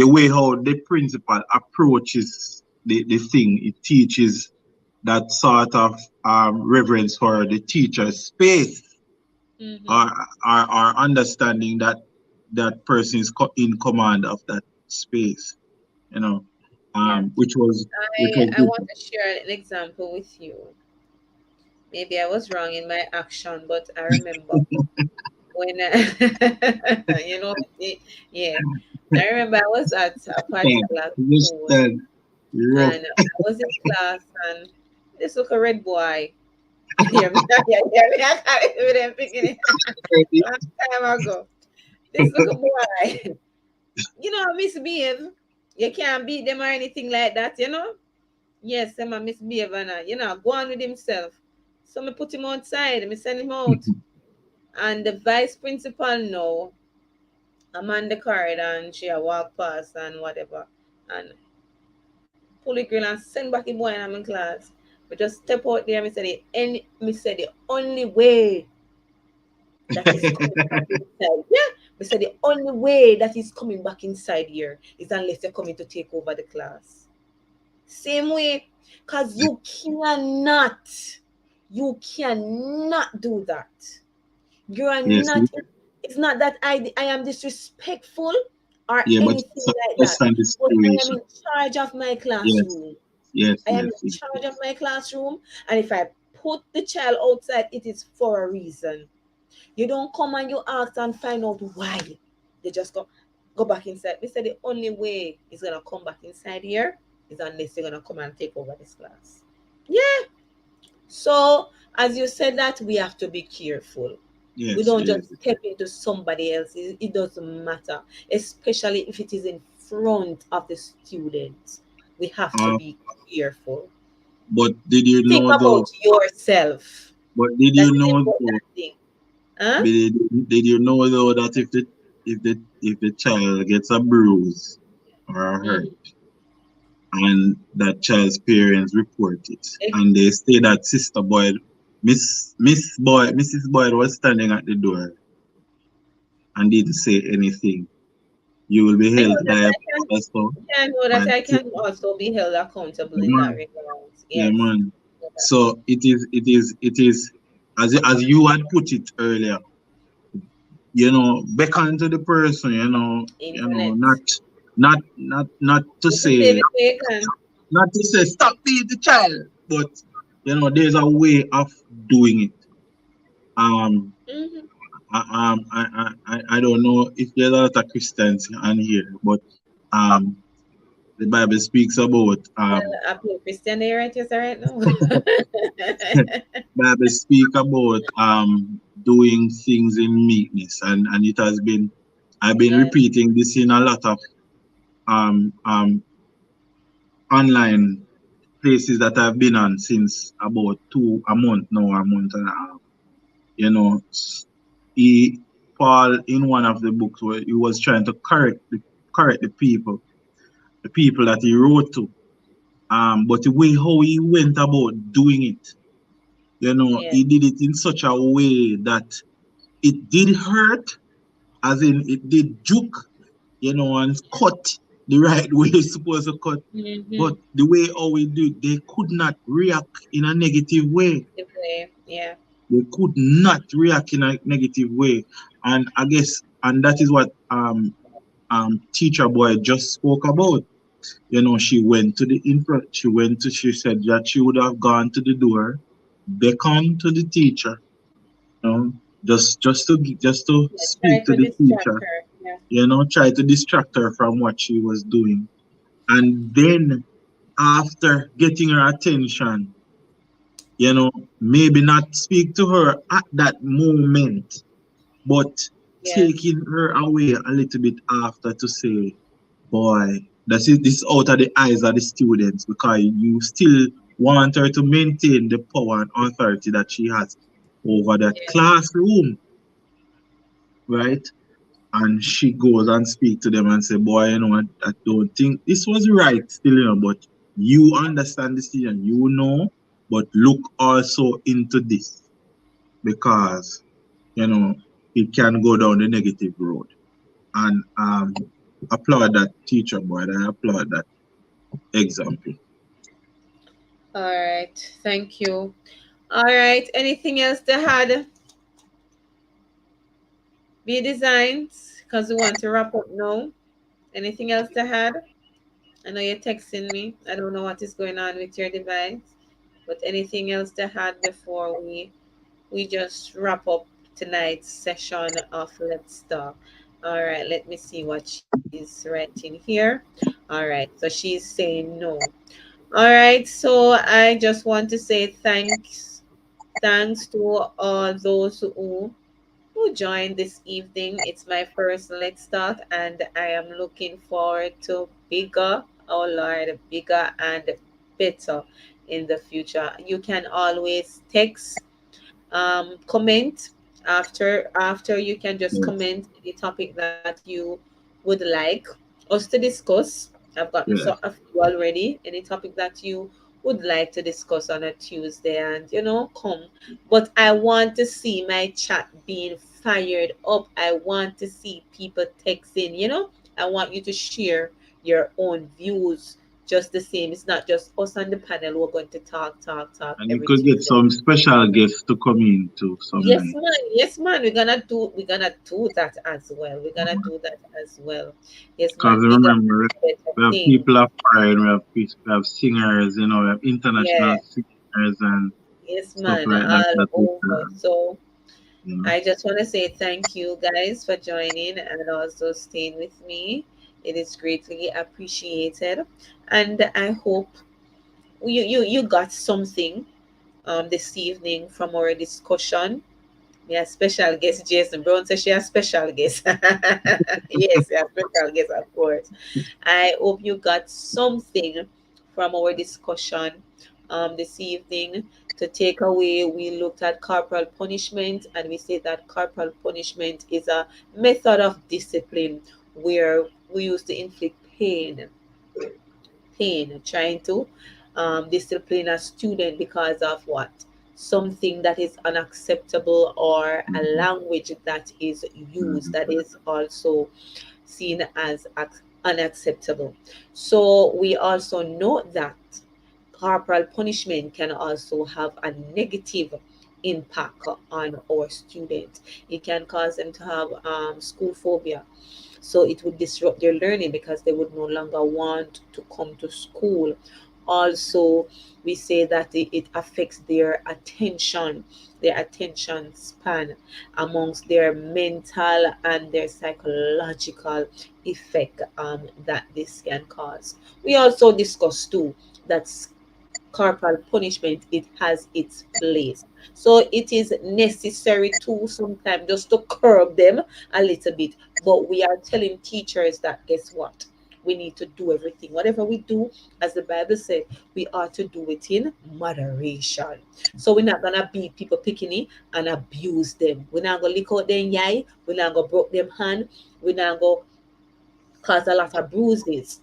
Speaker 5: way how the principal approaches the thing. It teaches that sort of reverence for the teacher's space,
Speaker 1: Mm-hmm.
Speaker 5: or understanding that that person is in command of that space, you know,
Speaker 1: Yeah.
Speaker 5: which was
Speaker 1: I
Speaker 5: good.
Speaker 1: want to share an example with you. Maybe I was wrong in my action, but I remember when yeah. I remember I was at a
Speaker 5: Stand,
Speaker 1: particular
Speaker 5: just
Speaker 1: school
Speaker 5: stand, rough.
Speaker 1: and I was in class and this little red boy. Yeah, me, I can't even picking it long time ago. This little boy, misbehave. You can't beat them or anything like that. Yes, him a misbehave and go on with himself. So me put him outside, me send him out. And the vice principal know I'm on the corridor and she a walk past and whatever. And pull the grill and send back the boy in my class. We just step out there, me say the only way that is coming back inside. Yeah. We said the only way that is coming back inside here is unless you're coming to take over the class. Same way, because you cannot do that. You are
Speaker 5: Yes,
Speaker 1: not, it's not that I am disrespectful or
Speaker 5: yeah, but
Speaker 1: anything
Speaker 5: it's
Speaker 1: like that,
Speaker 5: understand the
Speaker 1: but I am
Speaker 5: situation.
Speaker 1: in charge of my
Speaker 5: Yes,
Speaker 1: classroom.
Speaker 5: yes,
Speaker 1: I am in
Speaker 5: yes, yes.
Speaker 1: charge of my classroom, and if I put the child outside, it is for a reason. You don't come and you ask and find out why. They just go back inside. We said the only way he's gonna come back inside here is unless you're gonna come and take over this class. Yeah. So as you said that we have to be careful. We
Speaker 5: Yes,
Speaker 1: don't
Speaker 5: yes.
Speaker 1: just step into somebody else. It doesn't matter, especially if it is in front of the students. We have to
Speaker 5: Um,
Speaker 1: be careful.
Speaker 5: but did you
Speaker 1: Think
Speaker 5: know though?
Speaker 1: about yourself.
Speaker 5: But did
Speaker 1: That's
Speaker 5: you
Speaker 1: the
Speaker 5: know though?
Speaker 1: important thing. Huh?
Speaker 5: Did you know though that if the child gets a bruise or a hurt,
Speaker 1: Mhm.
Speaker 5: and that child's parents report it,
Speaker 1: Eh,
Speaker 5: and they say that Sister Boyd, Mrs. Boyd was standing at the door and didn't say anything, you will be
Speaker 1: I know
Speaker 5: held
Speaker 1: that I
Speaker 5: liable
Speaker 1: can.
Speaker 5: also
Speaker 1: Yeah, I know
Speaker 5: by
Speaker 1: that I
Speaker 5: the
Speaker 1: can also be held accountable
Speaker 5: yeah,
Speaker 1: in that
Speaker 5: man.
Speaker 1: regard.
Speaker 5: Yeah,
Speaker 1: Yes.
Speaker 5: man.
Speaker 1: I know that.
Speaker 5: So it is as you had put it earlier, beckon to the person,
Speaker 1: Internet.
Speaker 5: not to
Speaker 1: You can save
Speaker 5: say
Speaker 1: it where you can.
Speaker 5: stop being the child, but there's a way of doing it. Um,
Speaker 1: Mm-hmm.
Speaker 5: I don't know if there's a lot of Christians on here, but um, the Bible speaks about
Speaker 1: Well, I play Christian there right, yes, right now.
Speaker 5: Bible speak about doing things in meekness, and it has been I've been
Speaker 1: Yes,
Speaker 5: repeating this in a lot of um um online places that I've been on since about a month now, a month and a half. You know, he Paul in one of the books where he was trying to correct the people that he wrote to. But the way how he went about doing it,
Speaker 1: yes,
Speaker 5: he did it in such a way that it did hurt, as in it did juke, and cut the right way it's supposed to cut.
Speaker 1: mm-hmm.
Speaker 5: But the way how we do it, they could not react in a negative way.
Speaker 1: The play, yeah,
Speaker 5: They could not react in a negative way. And I guess, and that is what teacher boy just spoke about. She went to the in front, she said that she would have gone to the door, beckoned to the teacher, you know, just to
Speaker 1: yeah.
Speaker 5: speak
Speaker 1: Try
Speaker 5: to
Speaker 1: to
Speaker 5: the
Speaker 1: distract
Speaker 5: teacher,
Speaker 1: her. Yeah,
Speaker 5: try to distract her from what she was doing. And then after getting her attention, maybe not speak to her at that moment, but
Speaker 1: yes,
Speaker 5: taking her away a little bit after to say, boy, this is out of the eyes of the students, because you still want her to maintain the power and authority that she has over that
Speaker 1: yes,
Speaker 5: classroom, right? And she goes and speak to them and say, boy, I don't think this was right still, but you understand this, but look also into this, because, you know, it can go down the negative road. And applaud that teacher, boy. I applaud that example.
Speaker 1: all right, thank you. All right, anything else to add? Be designs, because we want to wrap up now. Anything else to add? I know you're texting me. I don't know what is going on with your device, but anything else to add before we just wrap up tonight's session of Let's Talk. All right, let me see what she's writing here. All right, so she's saying no. All right, so I just want to say thanks to all those who joined this evening. It's my first Let's Talk, and I am looking forward to bigger, oh Lord, bigger and better in the future. You can always text, comment after you can just
Speaker 5: Yes.
Speaker 1: comment the topic that you would like us to discuss. I've gotten so a
Speaker 5: Yes.
Speaker 1: few already. Any topic that you would like to discuss on a Tuesday, and come. But I want to see my chat being fired up. I want to see people texting. I want you to share your own views. Just the same. It's not just us on the panel who are going to talk
Speaker 5: And you
Speaker 1: every
Speaker 5: could get
Speaker 1: Tuesday.
Speaker 5: some special guests to come in too some
Speaker 1: Yes,
Speaker 5: night.
Speaker 1: man. Yes, man. We're gonna do that as well. We're gonna do that as well. Yes,
Speaker 5: Because
Speaker 1: man. Big up
Speaker 5: remember,
Speaker 1: better
Speaker 5: we have
Speaker 1: thing.
Speaker 5: people of foreign, we have singers, we have international
Speaker 1: Yeah.
Speaker 5: singers and
Speaker 1: Yes,
Speaker 5: stuff
Speaker 1: man.
Speaker 5: like that.
Speaker 1: All
Speaker 5: That we
Speaker 1: over.
Speaker 5: can,
Speaker 1: So
Speaker 5: you know.
Speaker 1: I just want to say thank you guys for joining and also staying with me. It is greatly appreciated, and I hope you got something this evening from our discussion. Yeah, special guest Jason Brown says she has special guest. Yes, yeah, special guest, of course. I hope you got something from our discussion this evening to take away. We looked at corporal punishment, and we said that corporal punishment is a method of discipline where we use to inflict pain, trying to discipline a student because of what? Something that is unacceptable, or a
Speaker 5: Mhm.
Speaker 1: language that is used
Speaker 5: Mhm.
Speaker 1: that is also seen as unacceptable. So we also know that corporal punishment can also have a negative impact on our students. It can cause them to have school phobia, so it would disrupt their learning because they would no longer want to come to school. Also, we say that it affects their attention span, amongst their mental and their psychological effect that this can cause. We also discussed too that corporal punishment, it has its place, so it is necessary to sometimes just to curb them a little bit. But we are telling teachers that, guess what, we need to do everything, whatever we do, as the Bible said, we are to do it in moderation. So we're not gonna beat people picking it and abuse them. We're not gonna lick out them eye, we're not gonna broke them hand, we're not gonna cause a lot of bruises.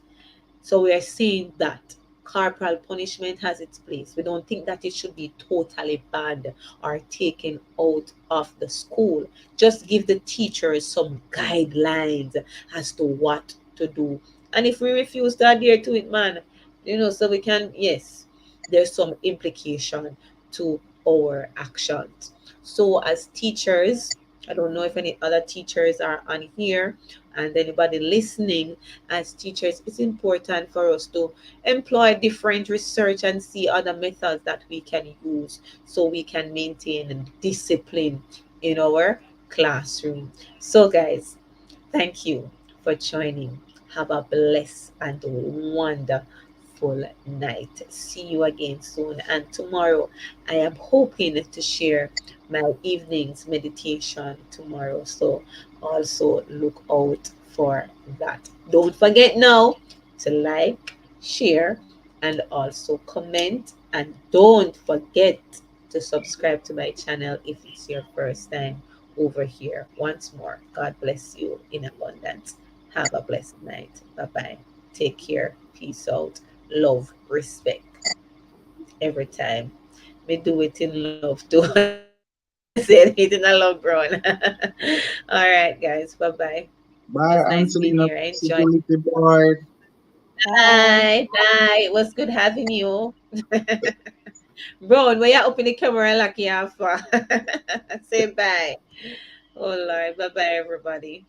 Speaker 1: So we are saying that corporal punishment has its place. We don't think that it should be totally banned or taken out of the school. Just give the teachers some guidelines as to what to do. And if we refuse to adhere to it, man, so we can, yes, there's some implication to our actions. So as teachers, I don't know if any other teachers are on here and anybody listening. As teachers, it's important for us to employ different research and see other methods that we can use so we can maintain discipline in our classroom. So, guys, thank you for joining. Have a blessed and wonderful night. See you again soon. And tomorrow, I am hoping to share my evening's meditation tomorrow. So also look out for that. Don't forget now to like, share, and also comment. And don't forget to subscribe to my channel if it's your first time over here. Once more, God bless you in abundance. Have a blessed night. Bye bye. Take care. Peace out. Love, respect every time. We do it in love too. Say it in a love, bro. All right, guys. Bye bye. It was
Speaker 5: Bye,
Speaker 1: nice being here.
Speaker 5: Ancelina
Speaker 1: I enjoyed it.
Speaker 5: Versatility Boy.
Speaker 4: Bye.
Speaker 1: Bye. Bye. It was good having you. Bro, when you open the camera like you have fun. Say bye. Oh Lord. Bye bye everybody.